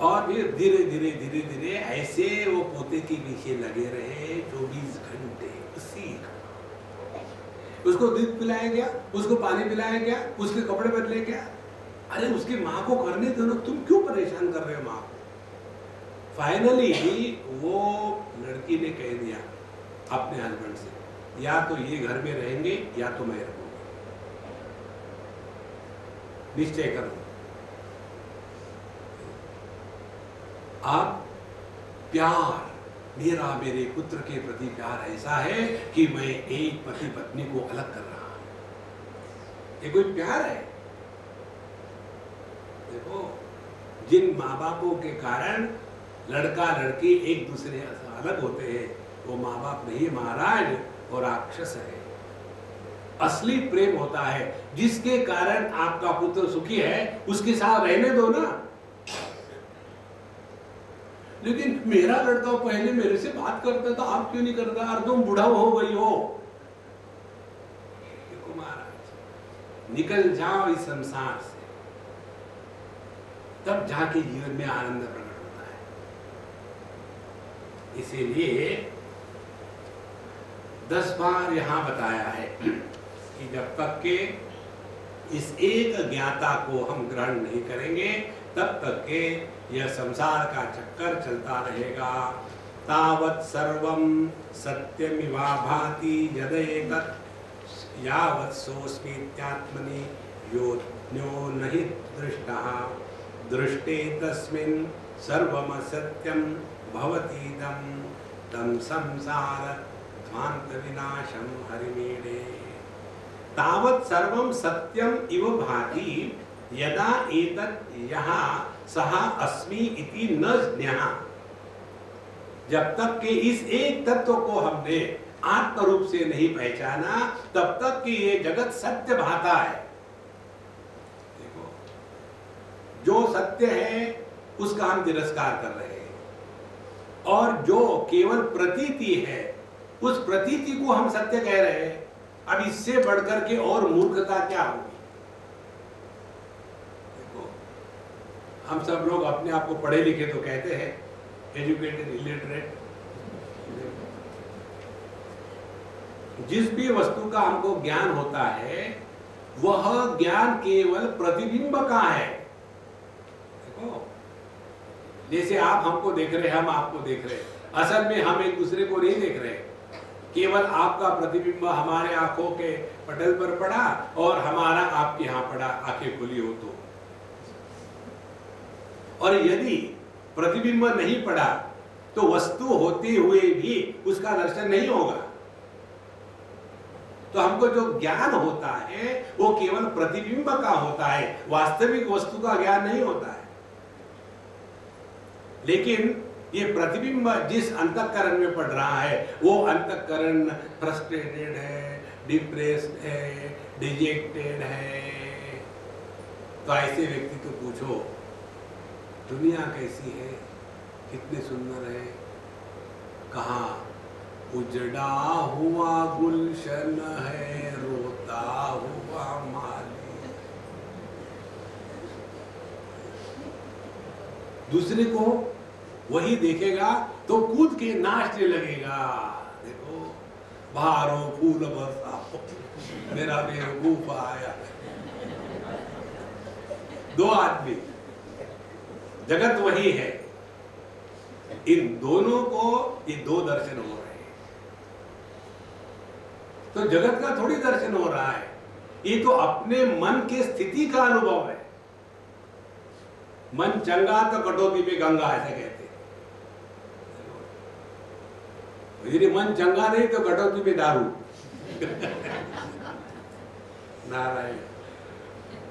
और फिर धीरे धीरे धीरे धीरे ऐसे वो पोते के पीछे लगे रहे 24 घंटे। उसी उसको दूध पिलाया गया, उसको पानी पिलाया गया, उसके कपड़े बदले गया। अरे उसकी माँ को करने दो ना, तुम क्यों परेशान कर रहे हो माँ को। फाइनली वो लड़की ने कह दिया अपने हस्बैंड से, या तो ये घर में रहेंगे या तो मैं रहूंगा, निश्चय करो। अब प्यार, मेरा मेरे पुत्र के प्रति प्यार ऐसा है कि मैं एक पति पत्नी को अलग कर रहा हूं। ये कोई प्यार है? देखो, जिन माँ बापों के कारण लड़का लड़की एक दूसरे से अलग होते हैं, वो माँ बाप नहीं महाराज, वो राक्षस है। असली प्रेम होता है जिसके कारण आपका पुत्र सुखी है, उसके साथ रहने दो ना। लेकिन मेरा लड़का पहले मेरे से बात करता था, आप क्यों नहीं करता? और तुम बूढ़ा हो गई हो। देखो महाराज, निकल जाओ इस संसार से, तब जाके जीवन में आनंद प्रकट होता है। इसीलिए 10 बार यहां बताया है कि जब तक के इस एक ज्ञाता को हम ग्रहण नहीं करेंगे, तब तक के यह संसार का चक्कर चलता रहेगा। तावत् सर्वं सत्यमिवा भाति यदेतत् यावत् सोऽस्मीत्यात्मनि योऽन्यो नहि दृष्टः दृष्टे तस्मिन् सर्वमसत्यं भवतीदं तं संसार ध्वान्त विनाशं हरिमीडे। तावत् सर्वं सत्यम इव भाति यदा एतत् यहाँ सहा अस्मि इति न ज्ञः। जब तक कि इस एक तत्व को हमने आत्म रूप से नहीं पहचाना, तब तक कि ये जगत सत्य भाता है। देखो, जो सत्य है उसका हम तिरस्कार कर रहे हैं, और जो केवल प्रतीति है उस प्रतीति को हम सत्य कह रहे हैं। अब इससे बढ़कर के और मूर्खता क्या होगी? देखो, हम सब लोग अपने आप को पढ़े लिखे तो कहते हैं, एजुकेटेड इलिटरेट। जिस भी वस्तु का हमको ज्ञान होता है वह ज्ञान केवल प्रतिबिंब का है। देखो, जैसे आप हमको देख रहे हैं, हम आपको देख रहे हैं, असल में हम एक दूसरे को नहीं देख रहे। केवल आपका प्रतिबिंब हमारे आंखों के पटल पर पड़ा और हमारा आपके यहां पड़ा, आंखें खुली हो तो। और यदि प्रतिबिंब नहीं पड़ा तो वस्तु होते हुए भी उसका दर्शन नहीं होगा। तो हमको जो ज्ञान होता है वो केवल प्रतिबिंब का होता है, वास्तविक वस्तु का ज्ञान नहीं होता है। लेकिन ये प्रतिबिंब जिस अंतःकरण में पड़ रहा है वो अंतःकरण फ्रस्ट्रेटेड है, डिप्रेस्ड है, डिजेक्टेड है। तो ऐसे व्यक्ति को पूछो दुनिया कैसी है, कितने सुंदर है, कहाँ उजड़ा हुआ गुलशन है, रोता हुआ माली। दूसरे को वही देखेगा तो कूद के नाचने लगेगा। देखो, बाहरो फूल बरसाओ, मेरा बेवकूफ आया। दो आदमी, जगत वही है। इन दोनों को ये दो दर्शन हो रहे हैं। तो जगत का थोड़ी दर्शन हो रहा है, ये तो अपने मन के स्थिति का अनुभव है। मन चंगा तो कटौती पे गंगा, ऐसे कहते हैं। यदि मन चंगा नहीं तो कटौती पे दारू। नारायण।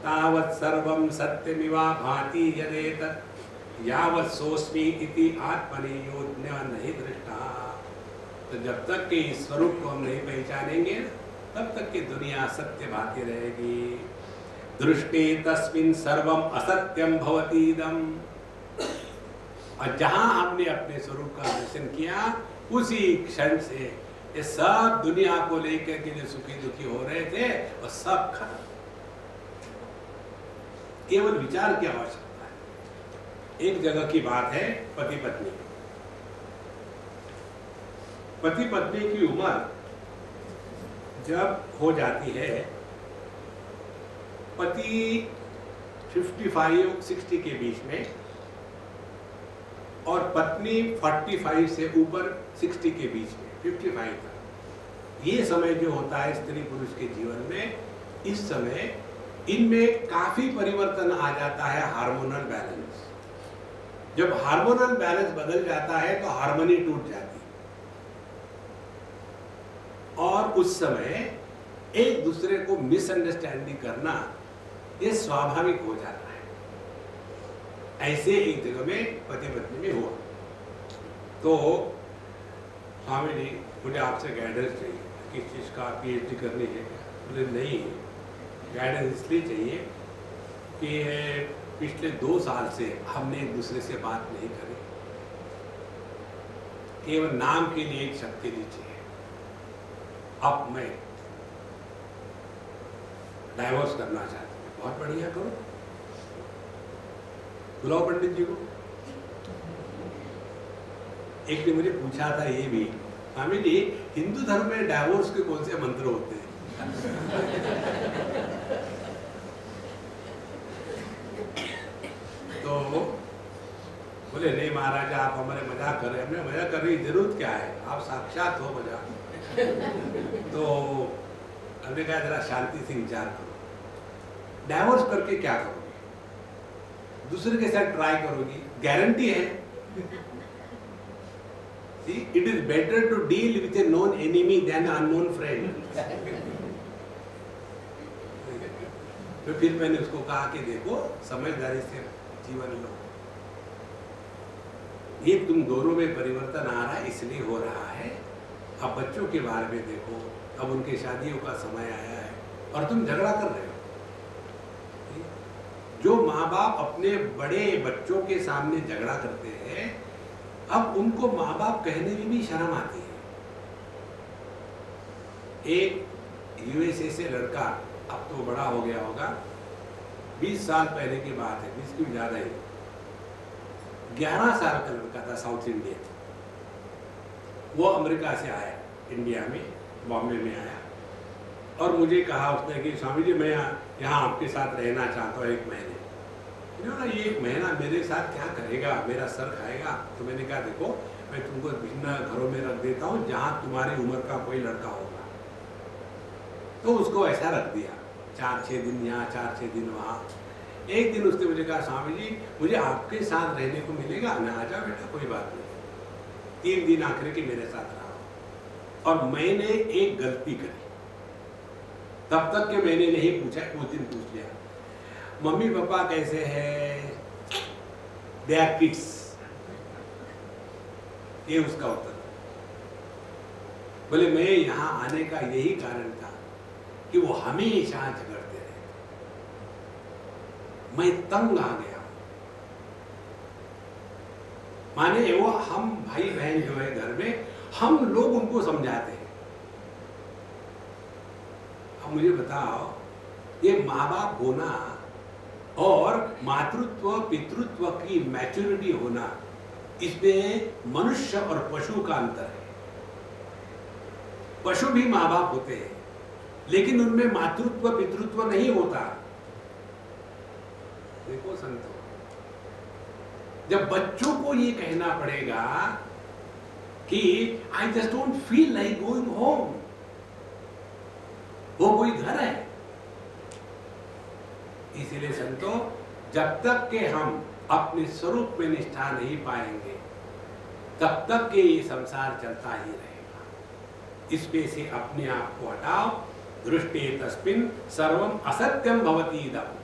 तावत् सर्वं सत्यमिवा भाति यदेतत् यावत् सोऽस्मि इति आत्मनि योज्ञ नहीं दृष्टा। तो जब तक कि इस स्वरूप को हम नहीं पहचानेंगे तब तक कि दुनिया सत्य भाती रहेगी। दृष्टि तस्मिन् सर्वम असत्यम भवति इदम्। और जहां हमने अपने स्वरूप का दर्शन किया उसी क्षण से ये सब दुनिया को लेकर के जो सुखी दुखी हो रहे थे वो सब खत्म। केवल विचार की आवश्यकता है। एक जगह की बात है, पति पत्नी। पति पत्नी की उम्र जब हो जाती है, पति 55-60 के बीच में और पत्नी 45 से ऊपर 60 के बीच में, 55 तक, ये समय जो होता है स्त्री पुरुष के जीवन में, इस समय इनमें काफी परिवर्तन आ जाता है। हार्मोनल बैलेंस, जब हार्मोनल बैलेंस बदल जाता है तो हार्मनी टूट जाती है और उस समय एक दूसरे को मिसअंडरस्टैंडिंग करना ये स्वाभाविक हो जाता है। ऐसे एक जगह में पति पत्नी में हुआ। तो स्वामी जी, मुझे आपसे गाइडेंस चाहिए, किस चीज का पीएचडी करनी है क्या? बोले नहीं, गाइडेंस इसलिए चाहिए कि पिछले 2 साल से हमने एक दूसरे से बात नहीं करी, केवल नाम के लिए एक शब्द नीचे है। अब मैं डाइवोर्स करना चाहती हूँ। बहुत बढ़िया, करो, बुलाओ पंडित जी को। एक ने मुझे पूछा था ये भी, स्वामी जी हिंदू धर्म में डाइवोर्स के कौन से मंत्र होते हैं? तो बोले नहीं महाराज, आप हमारे मजाक कर रहे हैं। हमने मजाक करने की जरूरत क्या है, आप साक्षात हो मजाक। तो हमने कहा जरा शांति से विचार करो, डाइवोर्स करके क्या करोगे? दूसरे के साथ ट्राई करोगी, गारंटी है। See, it is better to deal with a known enemy than an unknown friend. तो फिर मैंने उसको कहा कि देखो, समझदारी से जीवन लो। ये तुम दोनों में परिवर्तन आ रहा है, इसलिए हो रहा है। अब बच्चों के बारे में देखो, अब उनके शादियों का समय आया है और तुम झगड़ा कर रहे हो। जो माँ बाप अपने बड़े बच्चों के सामने झगड़ा करते हैं, अब उनको माँ बाप कहने में भी शर्म आती है। एक यूएसए से लड़का, अब तो बड़ा हो गया होगा, 20 साल पहले की बात है, 20 की ज्यादा ही, 11 साल का लड़का था, साउथ इंडियन। वो अमेरिका से आया, इंडिया में, बॉम्बे में आया और मुझे कहा उसने कि स्वामी जी मैं यहाँ आपके साथ रहना चाहता हूँ 1 महीने। ना ये 1 महीना मेरे साथ क्या करेगा, मेरा सर खाएगा। तो मैंने कहा देखो, मैं तुमको भिन्न घरों में रख देता हूँ जहाँ तुम्हारी उम्र का कोई लड़का होगा। तो उसको ऐसा रख दिया, 4-6 दिन यहाँ, 4-6 दिन वहाँ। एक दिन उसने मुझे कहा स्वामी जी मुझे आपके साथ रहने को मिलेगा? मैं आ जाओ बेटा, कोई बात नहीं। 3 दिन आखिर के मेरे साथ रहा और मैंने एक गलती करी। तब तक के मैंने नहीं पूछा, उस दिन पूछ लिया, मम्मी पापा कैसे हैं? They are kids. ये उसका उत्तर। बोले मैं यहाँ आने का यही कारण था कि वो हमेशा झगड़ते रहे, मैं तंग आ गया। माने वो हम भाई बहन जो है घर में, हम लोग उनको समझाते हैं। अब मुझे बताओ, ये माँ बाप होना और मातृत्व पितृत्व की मैच्योरिटी होना, इसमें मनुष्य और पशु का अंतर है। पशु भी माँ बाप होते हैं लेकिन उनमें मातृत्व पितृत्व नहीं होता। देखो संतो, जब बच्चों को ये कहना पड़ेगा कि I just don't feel like going home, वो कोई घर है। इसीलिए संतो, जब तक के हम अपने स्वरूप में निष्ठा नहीं पाएंगे तब तक के ये संसार चलता ही रहेगा। इसमें से अपने आप को हटाओ दृष्टे तस्मिन् सर्वम असत्यम भवति इदम्।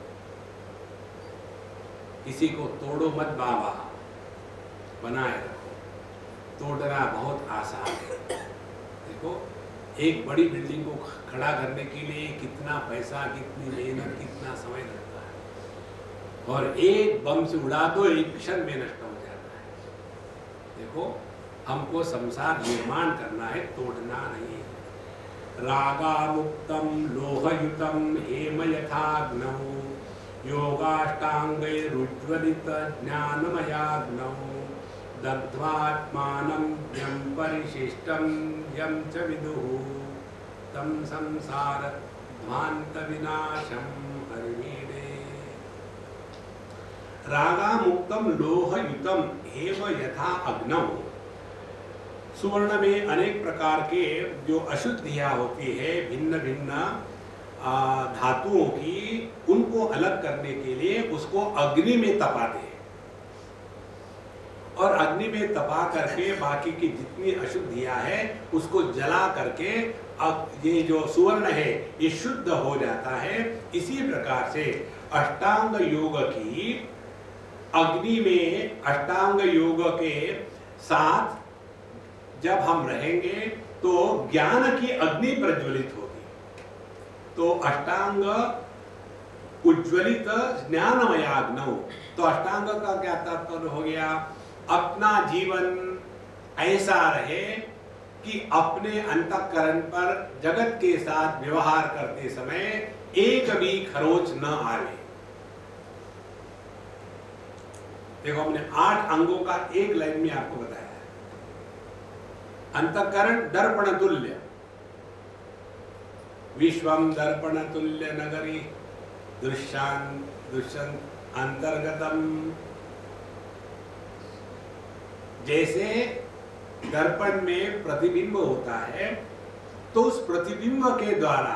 किसी को तोड़ो मत बाबा, बनाए रखो। तोड़ना बहुत आसान है। देखो, एक बड़ी बिल्डिंग को खड़ा करने के लिए कितना पैसा, कितनी मेहनत, कितना समय लगता है, और एक बम से उड़ा दो, एक क्षण में नष्ट हो जाता है। देखो, हमको संसार निर्माण करना है, तोड़ना नहीं। रागामुक्तं लोहयुतं हेम यथाग्नौ योगाष्टांगैरुज्ज्वलित ज्ञानमयाग्नौ दग्ध्वात्मानं यं परिशिष्टं यं च विदुः तं संसारध्वान्तविनाशं हरिमीडे। रागामुक्तं लोहयुतं हेम यथा अग्नौ। सुवर्ण में अनेक प्रकार के जो अशुद्धियां होती है, भिन्न भिन्न धातुओं की, उनको अलग करने के लिए उसको अग्नि में तपाते हैं, और अग्नि में तपा करके बाकी की जितनी अशुद्धियां हैं उसको जला करके अब ये जो सुवर्ण है ये शुद्ध हो जाता है। इसी प्रकार से अष्टांग योग की अग्नि में, अष्टांग योग के साथ जब हम रहेंगे तो ज्ञान की अग्नि प्रज्वलित होगी। तो अष्टांग उज्ज्वलित ज्ञानमयाग्नौ। तो अष्टांग का क्या तात्पर्य हो गया? अपना जीवन ऐसा रहे कि अपने अंतःकरण पर जगत के साथ व्यवहार करते समय एक भी खरोच न आवे। देखो, हमने 8 अंगों का एक लाइन में आपको बताया। अंतःकरण दर्पण तुल्य, विश्वम दर्पण तुल्य नगरी दुष्यंत अंतर्गतम। जैसे दर्पण में प्रतिबिंब होता है तो उस प्रतिबिंब के द्वारा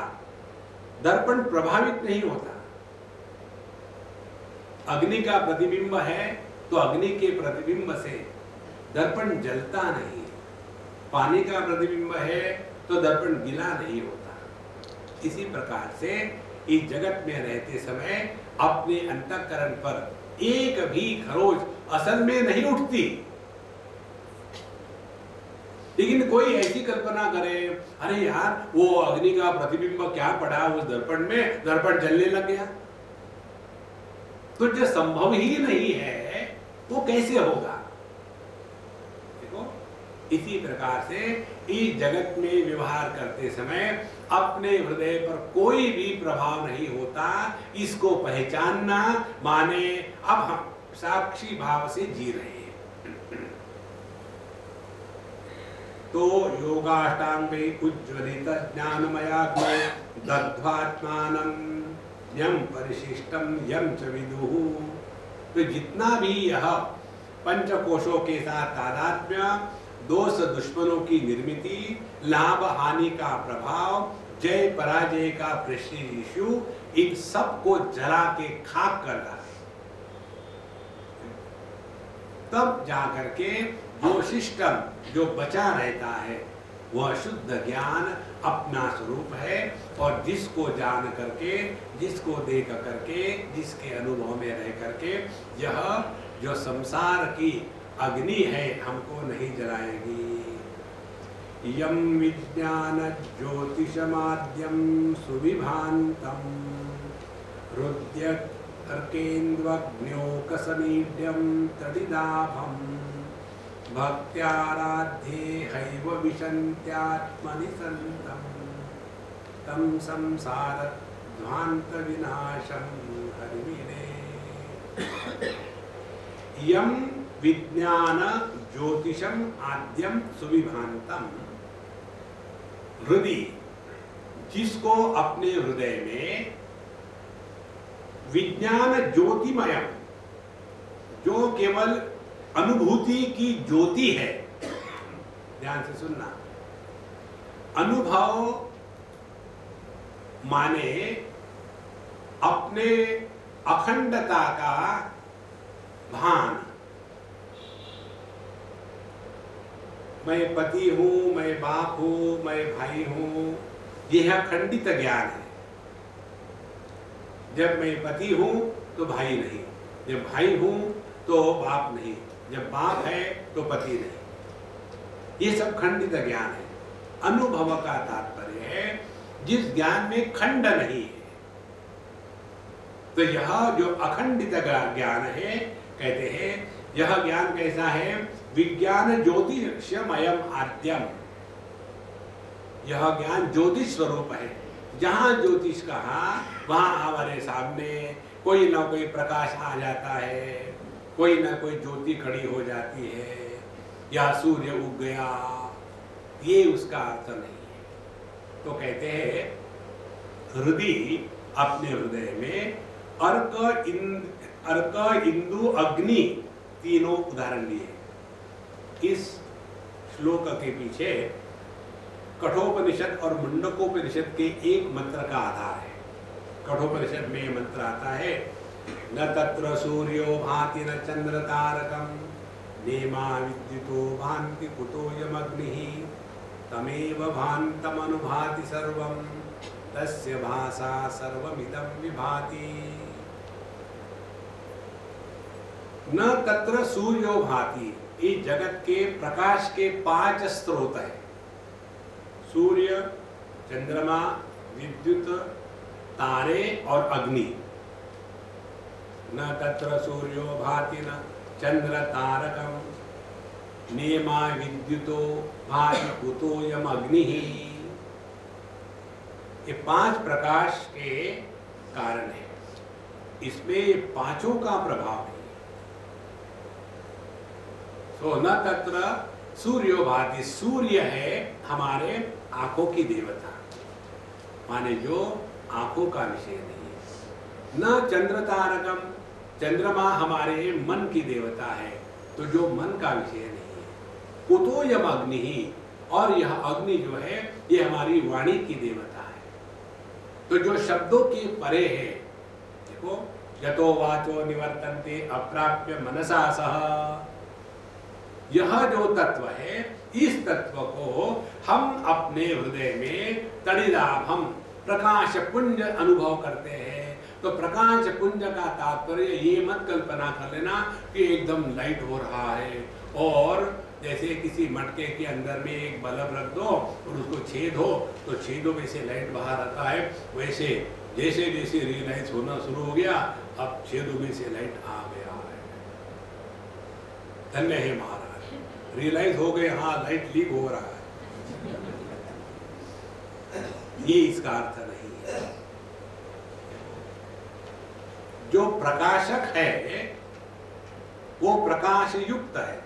दर्पण प्रभावित नहीं होता। अग्नि का प्रतिबिंब है तो अग्नि के प्रतिबिंब से दर्पण जलता नहीं। पानी का प्रतिबिंब है तो दर्पण गीला नहीं होता। इसी प्रकार से इस जगत में रहते समय अपने अंतःकरण पर एक भी खरोच असल में नहीं उठती। लेकिन कोई ऐसी कल्पना करे, अरे यार वो अग्नि का प्रतिबिंब क्या पड़ा उस दर्पण में, दर्पण जलने लग गया, तो जो संभव ही नहीं है वो कैसे होगा? इसी प्रकार से इस जगत में व्यवहार करते समय अपने हृदय पर कोई भी प्रभाव नहीं होता। इसको पहचानना माने अब हम साक्षी भाव से जी रहे हैं। तो योगाष्टांगे उज्ज्वलित ज्ञानमयाग्नो दग्ध्वात्मानं यं परिशिष्टं यं च विदुः। तो जितना भी यह पंचकोशों के साथ तादात्म्य, दोष दुश्मनों की निर्मिति, लाभ हानि का प्रभाव, जय पराजय का प्रेस्टीज इश्यू, इन सबको जला के खाक कर डाले, तब जाकर के जो सिस्टम जो बचा रहता है वह शुद्ध ज्ञान अपना स्वरूप है। और जिसको जान करके, जिसको देख करके, जिसके अनुभव में रह करके यह जो संसार की अग्नि है हमको नहीं जलाएगी। यम विज्ञान ज्योतिषमाद्यम सुविभांतम हृदय तर्केन्द्वग्न्योकसमीड्यम तडिदाभम भक्त्याराध्ये हैव विशन्त्यात्मनि सन्तम तम संसार ध्वांत विनाशम हरिमीडे। यम विज्ञान ज्योतिषम आद्यम सुविभांतम। हृदय, जिसको अपने हृदय में विज्ञान ज्योतिमय, जो केवल अनुभूति की ज्योति है, ध्यान से सुनना, अनुभव माने अपने अखंडता का भान। मैं पति हूं, मैं बाप हूं, मैं भाई हूं, यह खंडित ज्ञान है। जब मैं पति हूं तो भाई नहीं, जब भाई हूं तो बाप नहीं, जब बाप है तो पति नहीं। ये सब खंडित ज्ञान है। अनुभव का तात्पर्य है जिस ज्ञान में खंड नहीं है। तो यह जो अखंडित ज्ञान है, कहते हैं यह ज्ञान कैसा है? विज्ञान ज्योतिषमयम आद्यम। यह ज्ञान ज्योतिष स्वरूप है। जहां ज्योतिष कहा वहां हमारे सामने कोई ना कोई प्रकाश आ जाता है, कोई ना कोई ज्योति खड़ी हो जाती है, या सूर्य उग गया। ये उसका अर्थ नहीं है। तो कहते हैं हृदय, अपने हृदय में अर्क इंदु अग्नि तीनों उदाहरण लिए। इस श्लोक के पीछे कठोपनिषद और मुंडकोपनिषद के एक मंत्र का आधार है। कठोपनिषद में मंत्र आता है, न तत्र सूर्यो भाति न चंद्र तारकम नेमा विद्युतो भान्ति कुतोऽयम् अग्निः तमेव भान्तम् अनुभाति सर्वं तस्य भासा सर्वमिदं विभाति। न तत्र सूर्यो भाति, इस जगत के प्रकाश के 5 स्रोत हैं। सूर्य, चंद्रमा, विद्युत, तारे और अग्नि। न तत्र सूर्यो भाति न चंद्र तारकम नेमा विद्युतो भाति कुतोऽयम् अग्निः। ये 5 प्रकाश के कारण है। इसमें पांचों का प्रभाव है। तो न तत्र सूर्यो भाति, सूर्य है हमारे आंखों की देवता, माने जो आंखों का विषय नहीं है। न चंद्र तारकम, चंद्रमा हमारे मन की देवता है, तो जो मन का विषय नहीं है। कुतोऽयम् अग्निः, और यह अग्नि जो है ये हमारी वाणी की देवता है, तो जो शब्दों के परे है। देखो, यतो वाचो निवर्तन्ते अप्राप्य मनसा सह। यह जो तत्व है, इस तत्व को हम अपने हृदय में तड़िदाभम प्रकाश पुंज अनुभव करते हैं। तो प्रकाश पुंज का तात्पर्य ये मत कल्पना कर लेना कि एकदम लाइट हो रहा है, और जैसे किसी मटके के अंदर में एक बल्ब रख दो और उसको छेद हो तो छेदों में से लाइट बाहर आता है। वैसे जैसे जैसे रियलाइज होना शुरू हो गया, अब छेदों में से लाइट आ गया है। धन्य है महाराज, रियलाइज हो गए, हाँ लाइट लीक हो रहा है। ये इसका अर्थ नहीं है। जो प्रकाशक है वो प्रकाश युक्त है।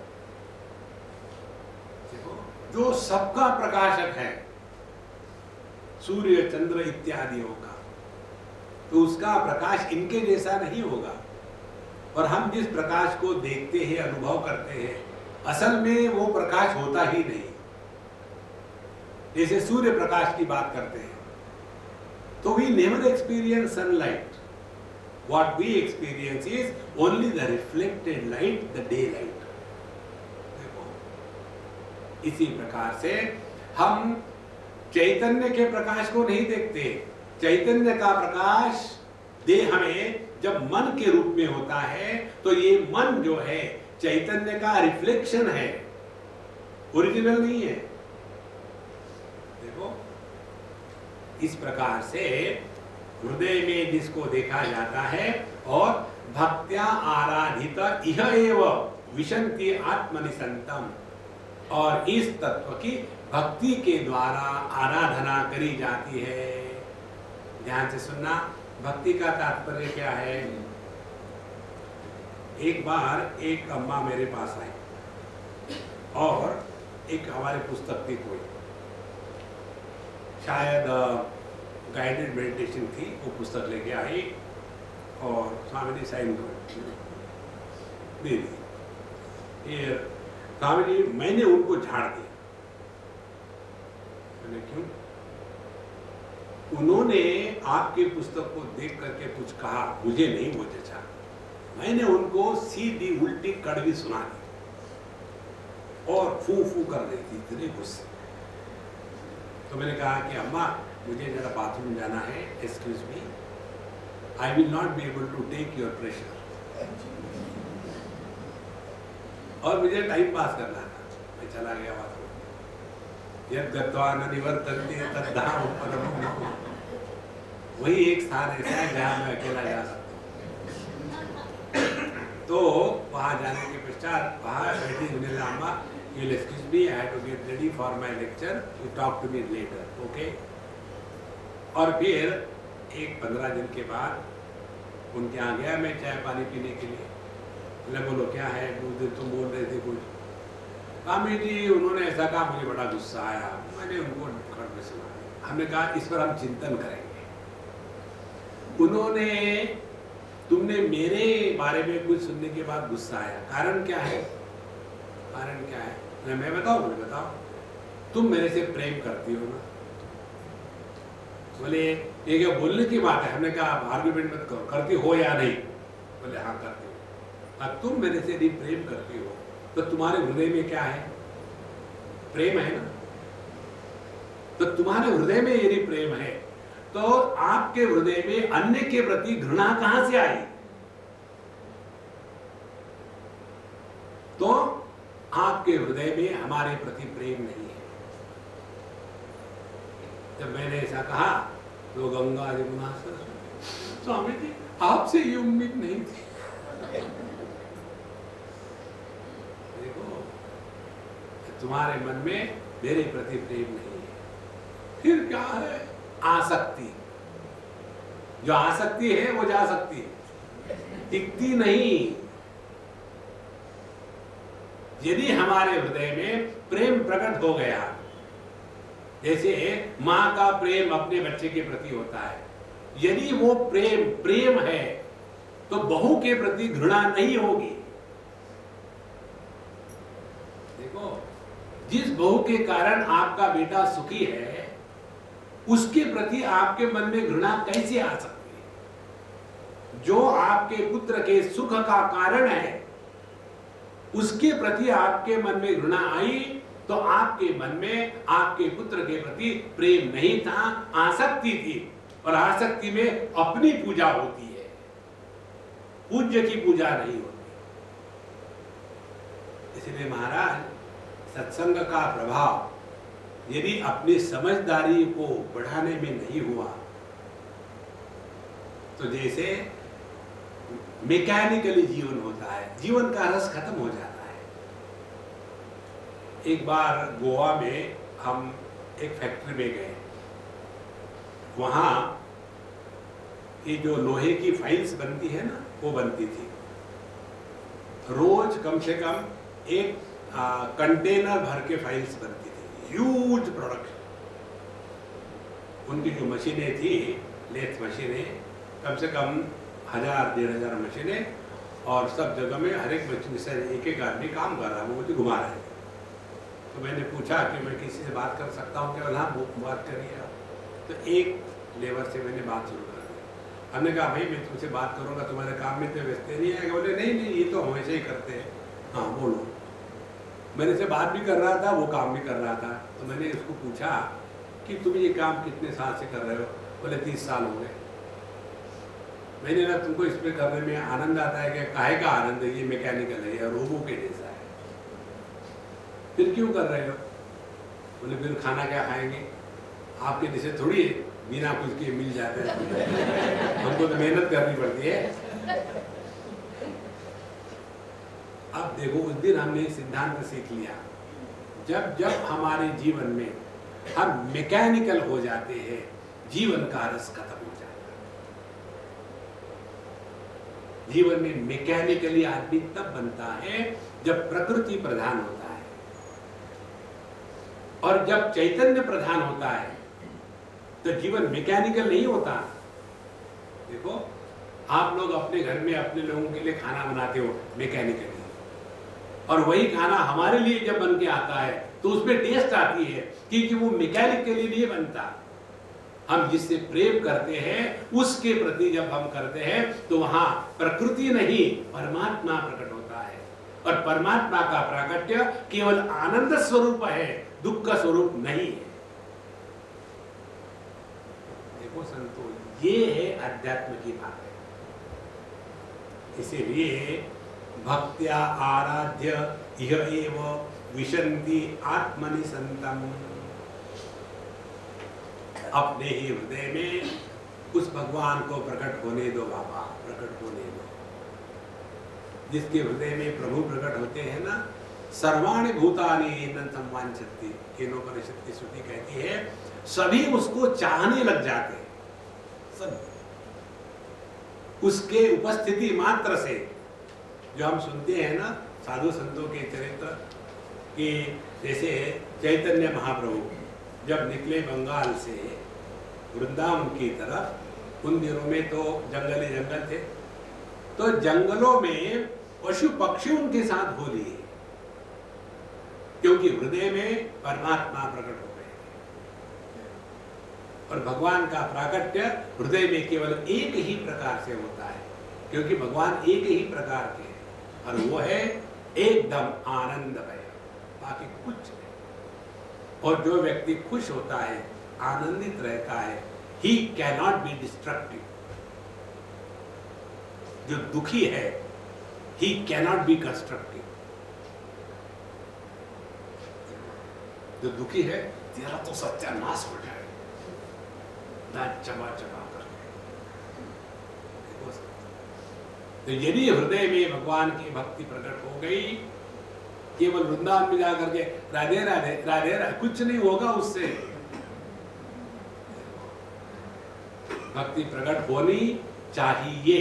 जो सबका प्रकाशक है, सूर्य चंद्र इत्यादियों का, तो उसका प्रकाश इनके जैसा नहीं होगा। और हम जिस प्रकाश को देखते हैं, अनुभव करते हैं, असल में वो प्रकाश होता ही नहीं। जैसे सूर्य प्रकाश की बात करते हैं तो we never experience sunlight. What we experience is only the reflected light, the day light. देखो, इसी प्रकार से हम चैतन्य के प्रकाश को नहीं देखते। चैतन्य का प्रकाश देह में जब मन के रूप में होता है, तो ये मन जो है चैतन्य का रिफ्लेक्शन है, ओरिजिनल नहीं है। देखो, इस प्रकार से हृदय में जिसको देखा जाता है, और भक्त्या आराधित इह एव विशन्ति आत्मनिसंतम, और इस तत्व की भक्ति के द्वारा आराधना करी जाती है। ध्यान से सुनना, भक्ति का तात्पर्य क्या है? एक बार एक अम्मा मेरे पास आई और एक हमारी पुस्तक थी, कोई शायद गाइडेड मेडिटेशन थी, वो पुस्तक लेके आई और स्वामी जी साइन दे दी। ये स्वामी जी, मैंने उनको झाड़ दिया। मैंने क्यों? उन्होंने आपके पुस्तक को देख करके कुछ कहा, मुझे नहीं वो जचा। मैंने उनको सीधी उल्टी कड़वी सुना दी और फू फू कर रही थी, इतने गुस्से। तो मैंने कहा कि अम्मा, मुझे जरा बाथरूम जाना है, excuse me, I will not be able to take your pressure. और मुझे टाइम पास करना था, मैं चला गया बाथरूम। यद गत्वा न निवर्तन्ते तद्धाम परमं धाम। वही एक स्थान ऐसा है जहाँ मैं अकेला जा सकता हूँ। तो वहाँ जाने के पश्चात वहाँ बैठी नीलाम्बा, you'll excuse me, I have to get ready for my lecture, you talk to me later, okay? और फिर एक 15 दिन के बाद उनके यहाँ गया मैं चाय पानी पीने के लिए। बोलो क्या है, उस दिन तुम बोल रहे थे कुछ। कामी जी उन्होंने ऐसा कहा, मुझे बड़ा गुस्सा आया। मैंने उनको खट में सुना। हमने कहा इस पर हम चिंतन करेंगे। उन्होंने, तुमने मेरे बारे में कुछ सुनने के बाद गुस्सा आया, कारण क्या है? कारण क्या है? मैं बताऊं? मुझे बताओ। तुम मेरे से प्रेम करती हो ना? बोले ये क्या बोलने की बात है? हमने कहा आर्गुमेंट मत करो, करती हो या नहीं? बोले हाँ करती हो। अब तुम मेरे से यदि प्रेम करती हो तो तुम्हारे हृदय में क्या है? प्रेम है ना? तो तुम्हारे हृदय में यदि प्रेम है तो आपके हृदय में अन्य के प्रति घृणा कहां से आई? तो आपके हृदय में हमारे प्रति प्रेम नहीं है। जब मैंने ऐसा कहा तो गंगा यमुना सरस्वती, स्वामी जी आपसे ये उम्मीद नहीं थी। देखो तुम्हारे मन में मेरे प्रति प्रेम नहीं है। फिर क्या है? आसक्ति। जो आसक्ति है वो जा सकती है, टिकती नहीं। यदि हमारे हृदय में प्रेम प्रकट हो गया, जैसे मां का प्रेम अपने बच्चे के प्रति होता है, यदि वो प्रेम है तो बहू के प्रति घृणा नहीं होगी। देखो जिस बहू के कारण आपका बेटा सुखी है उसके प्रति आपके मन में घृणा कैसे आ सकती है? जो आपके पुत्र के सुख का कारण है उसके प्रति आपके मन में घृणा आई तो आपके मन में आपके पुत्र के प्रति प्रेम नहीं था, आसक्ति थी। और आसक्ति में अपनी पूजा होती है, पूज्य की पूजा नहीं होती। इसलिए महाराज सत्संग का प्रभाव यदि अपनी समझदारी को बढ़ाने में नहीं हुआ तो जैसे मैकेनिकली जीवन होता है, जीवन का रस खत्म हो जाता है। एक बार गोवा में हम एक फैक्ट्री में गए, वहां ये जो लोहे की फाइल्स बनती है ना वो बनती थी। रोज कम से कम एक कंटेनर भर के फाइल्स बनती थी, ह्यूज प्रोडक्शन। उनकी जो मशीनें थी, लेथ मशीनें, कम से कम 1000-1500 मशीनें, और सब जगह में हर एक मशीन से एक एक आदमी काम कर रहा है, वो मुझे घुमा रहे थे। तो मैंने पूछा कि मैं किसी से बात कर सकता हूँ क्या? हाँ बात करिए आप। तो एक लेबर से मैंने बात शुरू कर दी। हमने कहा भाई मैं तुमसे बात करूँगा, तुम्हारे काम में तो व्यस्त नहीं है? बोले नहीं नहीं ये तो हमेशा ही करते हैं। हाँ बोलो। मेरे से बात भी कर रहा था, वो काम भी कर रहा था। तो मैंने उसको पूछा कि तुम ये काम कितने साल से कर रहे हो? बोले 30 साल हो गए। मैंने ना तुमको इस पे करने में आनंद आता है? कि काहे का आनंद है? ये मैकेनिकल है या रोबो के जैसा है। फिर क्यों कर रहे हो? बोले फिर खाना क्या खाएंगे? आपके जैसे थोड़ी बिना कुछ के मिल जाता है, हमको तो मेहनत करनी पड़ती है। अब देखो उस दिन हमने एक सिद्धांत सीख लिया, जब जब हमारे जीवन में हम मैकेनिकल हो जाते हैं जीवन का रस खत्म हो जाता है। जीवन में मैकेनिकली आदमी तब बनता है जब प्रकृति प्रधान होता है, और जब चैतन्य प्रधान होता है तो जीवन मैकेनिकल नहीं होता। देखो आप लोग अपने घर में अपने लोगों के लिए खाना बनाते हो मैकेनिकली, और वही खाना हमारे लिए जब बन के आता है तो उसमें टेस्ट आती है, क्योंकि वो मैकेनिकली नहीं बनता। हम जिससे प्रेम करते हैं उसके प्रति जब हम करते हैं तो वहां प्रकृति नहीं परमात्मा प्रकट होता है, और परमात्मा का प्राकट्य केवल आनंद स्वरूप है, दुख का स्वरूप नहीं है। संतो, ये है अध्यात्म की बात है। इसीलिए भक्त्या आराध्य इह एव विशन्ति आत्मनि संतम। अपने ही हृदय में उस भगवान को प्रकट होने दो बाबा, प्रकट होने दो। जिसके हृदय में प्रभु प्रकट होते हैं ना, सर्वाणि भूतानि न संवांछन्ति, केनोपनिषद की श्रुति कहती है, सभी उसको चाहने लग जाते हैं। सब उसके उपस्थिति मात्र से, जो हम सुनते हैं ना साधु संतों के चरित्र कि जैसे चैतन्य महाप्रभु जब निकले बंगाल से वृंदावन की तरफ, उन दिनों में तो जंगल ही जंगल थे, तो जंगलों में पशु पक्षी उनके साथ हो लिए, क्योंकि हृदय में परमात्मा प्रकट हो गए। और भगवान का प्राकट्य हृदय में केवल एक ही प्रकार से होता है, क्योंकि भगवान एक ही प्रकार के हैं, और वो है एकदम आनंदमय, बाकी कुछ नहीं। और जो व्यक्ति खुश होता है, आनंदित रहता है, he cannot be destructive। जो दुखी है, he cannot be constructive। जो दुखी है, तेरा तो सत्यानाश हो जाए, दांत चबा चबा करके। तो यदि हृदय में भगवान की भक्ति प्रकट हो गई, केवल वृंदावन में जाकर के राधे राधे राधे राधे, कुछ नहीं होगा उससे। भक्ति प्रकट होनी चाहिए।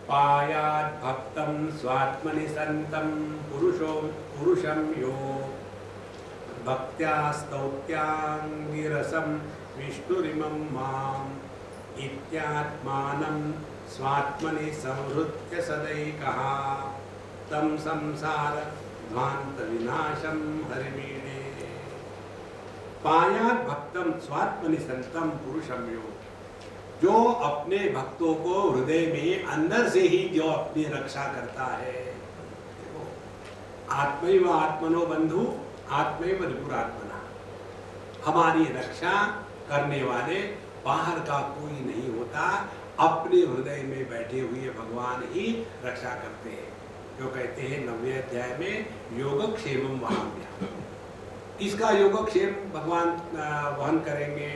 पायात् भक्तं स्वात्मनि संतं पुरुषं यो भक्त्या स्तौत्यांगिरसं विष्णुरिमं माम् इत्यात्मानं स्वात्मनि संहृत्य सदैकः तं संसार ध्वान्त विनाशं हरिमीडे। पायात् भक्तं स्वात्मनि संतं पुरुषं यो, जो अपने भक्तों को हृदय में अंदर से ही जो अपनी रक्षा करता है। आत्मैव आत्मनो बंधु आत्मैव रिपुरात्मना। हमारी रक्षा करने वाले बाहर का कोई नहीं होता, अपने हृदय में बैठे हुए भगवान ही रक्षा करते हैं। जो कहते हैं 9वें अध्याय में योगक्षेमं वहाम्यहम्। इसका योगक्षेम भगवान वहन करेंगे।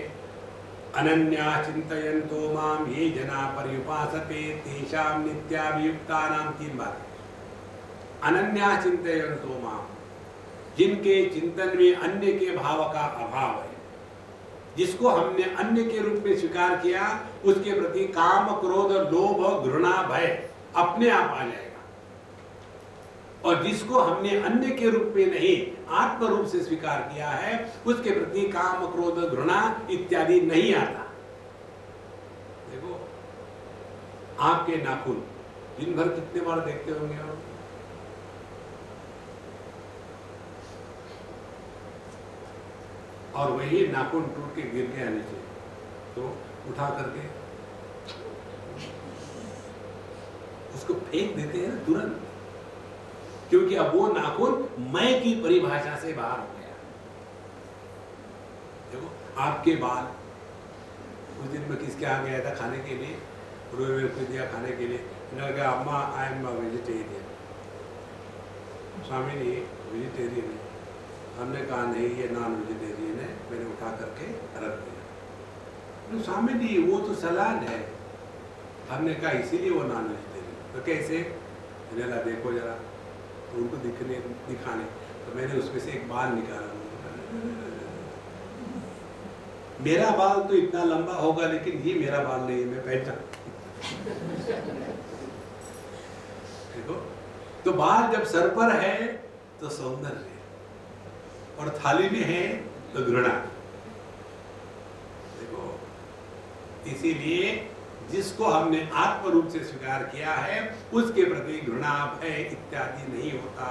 अनन्या चिंतयन्तो माम ये जना पर्युपासते तेषां नित्याभियुक्तानां, 3 बार। अनन्या चिंतयन्तो माम, जिनके चिंतन में अन्य के भाव का अभाव है, जिसको हमने अन्य के रूप में स्वीकार किया, उसके प्रति काम क्रोध लोभ घृणा भय अपने आप आ जाएगा। और जिसको हमने अन्य के रूप में नहीं आत्म रूप से स्वीकार किया है, उसके प्रति काम क्रोध घृणा इत्यादि नहीं आता। देखो, आपके नाखून दिन भर कितने बार देखते होंगे आप? और वही नाखून टूट के गिर गया नीचे, तो उठा करके उसको फेंक देते हैं तुरंत, क्योंकि अब वो नाखून मैं की परिभाषा से बाहर हो गया। देखो, आपके बाल, उस दिन में किसके आ गया था खाने के लिए, उन्होंने को दिया खाने के लिए, उन्होंने कहा अम्मा I am vegetarian. Swami ji vegetarian है। हमने कहा नहीं, ये नॉन वेजिटेरियन है। मैंने उठा करके रख दिया। स्वामी जी वो तो सलाद है। हमने कहा इसीलिए वो नॉन वेजिटेरियन। तो कैसे? मैंने कहा देखो जरा, तो उनको दिखाने, तो मैंने उसमें से एक बाल निकाला। मेरा बाल तो इतना लंबा होगा, लेकिन ये मेरा बाल नहीं है, मैं पहचान। देखो, तो बाल जब सर पर है तो सौंदर्य, और थाली में है तो घृणा। देखो, इसीलिए जिसको हमने आत्म रूप से स्वीकार किया है, उसके प्रति घृणा भय इत्यादि नहीं होता।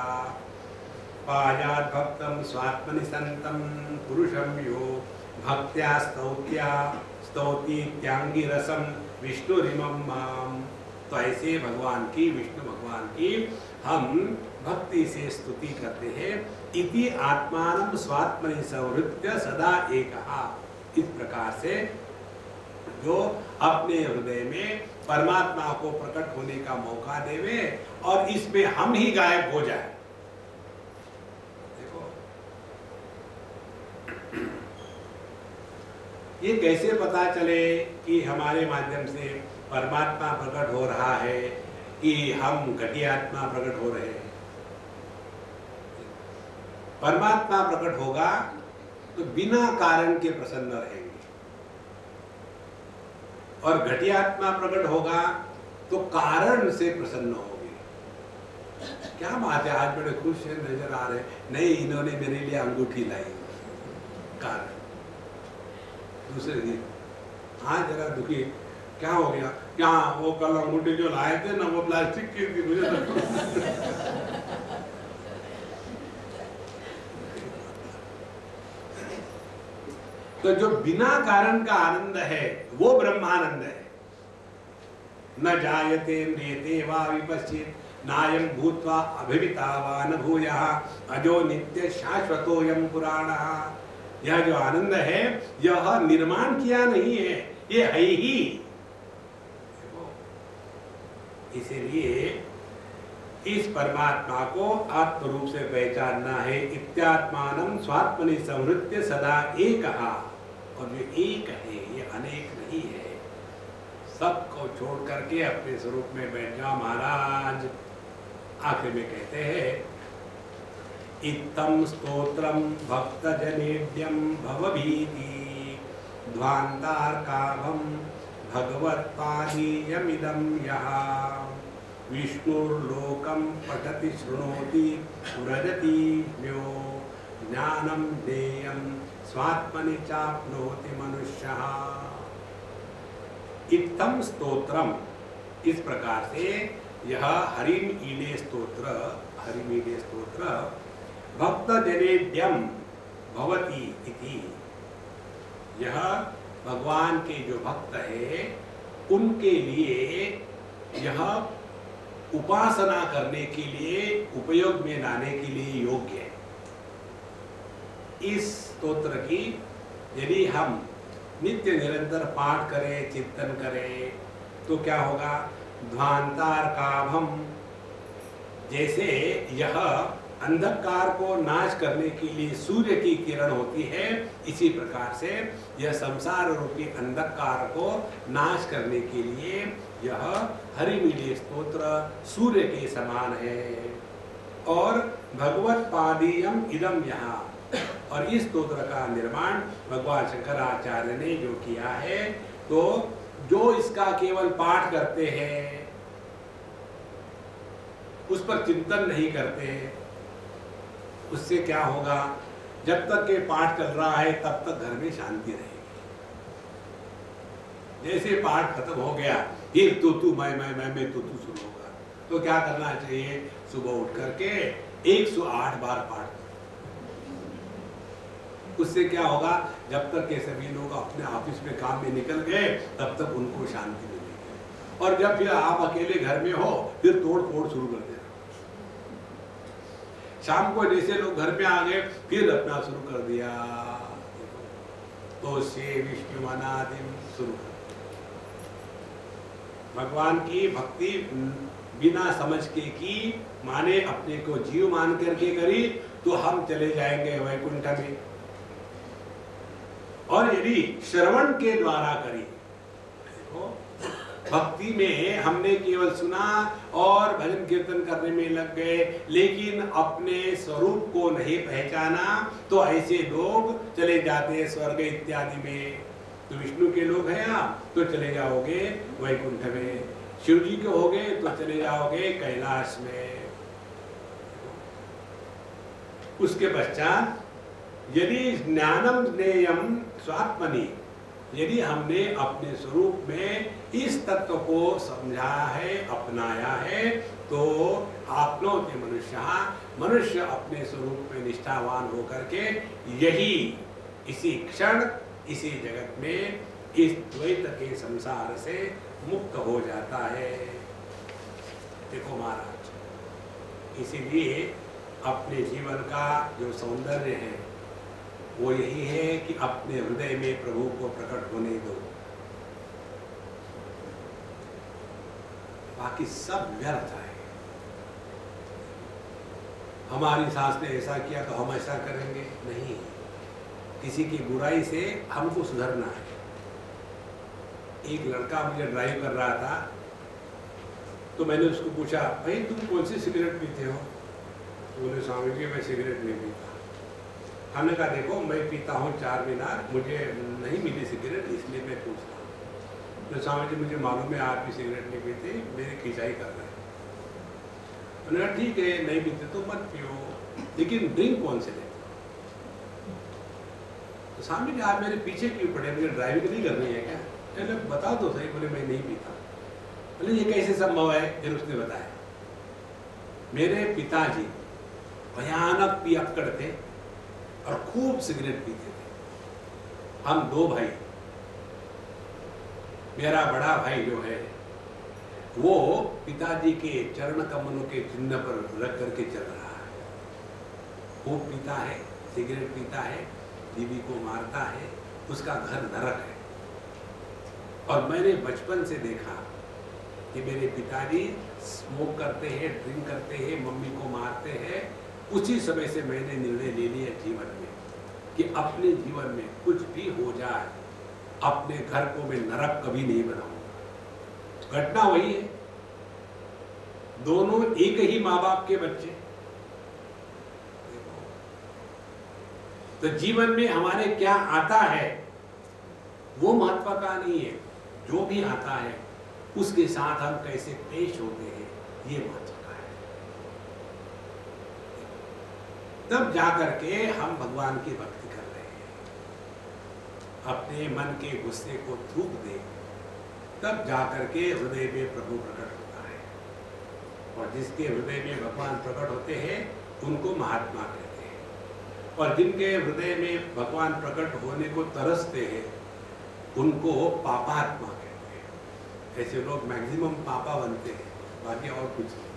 पायात् भक्तं स्वात्मनि संतं पुरुषं यो भक्त्या स्तौति त्याङ्गिरसं विष्णुरिमं माम। तो ऐसे भगवान की, विष्णु भगवान की हम भक्ति से स्तुति करते हैं। इति आत्मानं स्वात्मनि संहृत्य सदा एकः। इस प्रकार से जो अपने हृदय में परमात्मा को प्रकट होने का मौका देवे और इसमें हम ही गायब हो जाए। देखो ये कैसे पता चले कि हमारे माध्यम से परमात्मा प्रकट हो रहा है कि हम घटिया आत्मा प्रकट हो रहे हैं। परमात्मा प्रकट होगा तो बिना कारण के प्रसन्न रहेंगे और घटिया आत्मा प्रकट होगा तो कारण से प्रसन्न होगी। क्या बात है, आज बड़े खुश है नजर आ रहे। नहीं, इन्होंने मेरे लिए अंगूठी लाई, कारण दूसरे दिन आज जरा दुखी, क्या हो गया, क्या वो कल अंगूठी जो लाए थे ना वो प्लास्टिक की थी, मुझे तो जो बिना कारण का आनंद है वो ब्रह्मानंद है। न जायते म्रियते वा विपश्चित् नायं भूत्वा अभिविता वा न भूयः अजो नित्य शाश्वतोऽयं पुराणः। यह जो आनंद है यह निर्माण किया नहीं है, ये है ही। इसीलिए इस परमात्मा को आत्म रूप से पहचानना है। इत्यात्मानं स्वात्मनि संहृत्य सदा एकः। और जो एक है ये अनेक नहीं है। सबको छोड़ करके अपने स्वरूप में बैठ जाओ महाराज। आखिर में कहते हैं इत्थं स्तोत्रम भक्तजनेभ्यं भवभीति ध्वान्तार्काभं भगवत्पादीयमिदं यः विष्णुर्लोकं पठति शृणोति व्रजति यो ज्ञानं ज्ञेयं स्वात्मनि चाप्नोति मनुष्यः। इत्थं स्तोत्रम, इस प्रकार से यह हरिम ईडे स्तोत्र भक्त जनेभ्यम भवति इति। यह भगवान के जो भक्त है उनके लिए यह उपासना करने के लिए, उपयोग में लाने के लिए योग्य है। इस स्तोत्र की यदि हम नित्य निरंतर पाठ करें, चिंतन करें तो क्या होगा, ध्वांतार्काभम, जैसे यह अंधकार को नाश करने के लिए सूर्य की किरण होती है, इसी प्रकार से यह संसार रूपी अंधकार को नाश करने के लिए यह हरिमीडे स्तोत्र सूर्य के समान है। और भगवत पादीयम इदम यहाँ, और इस स्तोत्र का निर्माण भगवान शंकराचार्य ने जो किया है, तो जो इसका केवल पाठ करते हैं, उस पर चिंतन नहीं करते, उससे क्या होगा, जब तक के पाठ चल रहा है तब तक घर में शांति रहेगी। जैसे पाठ खत्म हो गया फिर तू मैं तू शुरू होगा। तो क्या करना चाहिए, सुबह उठ करके 108 बार पाठ। उससे क्या होगा, जब तक के सभी लोग अपने ऑफिस में काम में निकल गए तब तक उनको शांति मिलेगी। और जब फिर आप अकेले घर में हो फिर तोड़ फोड़ शुरू कर देना। शाम को जैसे लोग घर में आ गए फिर अपना शुरू कर दिया, तो से विष्णु अनादिम शुरू कर। भगवान की भक्ति बिना समझ के की, माने अपने को जीव मान करके करी तो हम चले जाएंगे वैकुंठ में। और यदि श्रवण के द्वारा करी, देखो भक्ति में हमने केवल सुना और भजन कीर्तन करने में लग गए, लेकिन अपने स्वरूप को नहीं पहचाना, तो ऐसे लोग चले जाते हैं स्वर्ग इत्यादि में। तो विष्णु के लोग हैं आप तो चले जाओगे वैकुंठ में, शिव जी के होगे तो चले जाओगे कैलाश में। उसके पश्चात यदि ज्ञानम ज्ञेयम स्वात्मनि, यदि हमने अपने स्वरूप में इस तत्व को समझाया है, अपनाया है, तो आपनोति मनुष्य अपने स्वरूप में निष्ठावान होकर के यही इसी क्षण इसी जगत में इस द्वैत के संसार से मुक्त हो जाता है। देखो महाराज, इसीलिए अपने जीवन का जो सौंदर्य है वो यही है कि अपने हृदय में प्रभु को प्रकट होने दो, बाकी सब व्यर्थ है। हमारी सास ने ऐसा किया तो हम ऐसा करेंगे नहीं, किसी की बुराई से हमको सुधरना है। एक लड़का मुझे ड्राइव कर रहा था तो मैंने उसको पूछा, भाई तुम कौन सी सिगरेट पीते हो? तो बोले, स्वामी जी मैं सिगरेट नहीं पीता। हमने कहा देखो मैं पीता हूँ 4 मीनार, मुझे नहीं मिली सिगरेट इसलिए मैं पूछता हूँ। तो स्वामी जी मुझे मालूम है आप भी सिगरेट नहीं पीते, मेरी खिंचाई कर रहे हैं। उन्होंने कहा ठीक है नहीं पीते तो मत पियो, लेकिन ड्रिंक कौन से लेते? तो स्वामी जी आप मेरे पीछे क्यों पड़े, मुझे ड्राइविंग नहीं करनी है क्या? मैंने बता दो सही। बोले मैं नहीं पीता। बोले ये कैसे संभव है? फिर उसने बताया, मेरे पिताजी भयानक पियक्कड़ थे और खूब सिगरेट पीते थे। हम 2 भाई, मेरा बड़ा भाई जो है वो पिताजी के चरण कमलों के चिन्ह पर रख करके चल रहा है। खूब पीता है, सिगरेट पीता है, बीवी को मारता है, उसका घर नरक है। और मैंने बचपन से देखा कि मेरे पिताजी स्मोक करते हैं, ड्रिंक करते हैं, मम्मी को मारते हैं। उसी समय से मैंने निर्णय ले लिया जीवन में कि अपने जीवन में कुछ भी हो जाए अपने घर को मैं नरक कभी नहीं बनाऊंगा। घटना वही है, दोनों एक ही माँ बाप के बच्चे। तो जीवन में हमारे क्या आता है वो महत्व का नहीं है, जो भी आता है उसके साथ हम कैसे पेश होते हैं ये महत्व का है। तब जाकर के हम भगवान की भक्ति कर रहे हैं, अपने मन के गुस्से को थूक दें, तब जाकर के हृदय में प्रभु प्रकट होता है। और जिसके हृदय में भगवान प्रकट होते हैं उनको महात्मा कहते हैं, और जिनके हृदय में भगवान प्रकट होने को तरसते हैं उनको पापात्मा कहते हैं। ऐसे लोग मैक्सिमम पापा बनते हैं, बाकी और कुछ नहीं।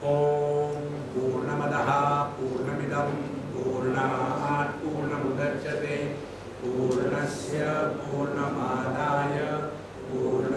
ओम पूर्णमदः पूर्णमिदं पूर्णात् पूर्णमुदच्यते पूर्णस्य पूर्णमादाय पूर्ण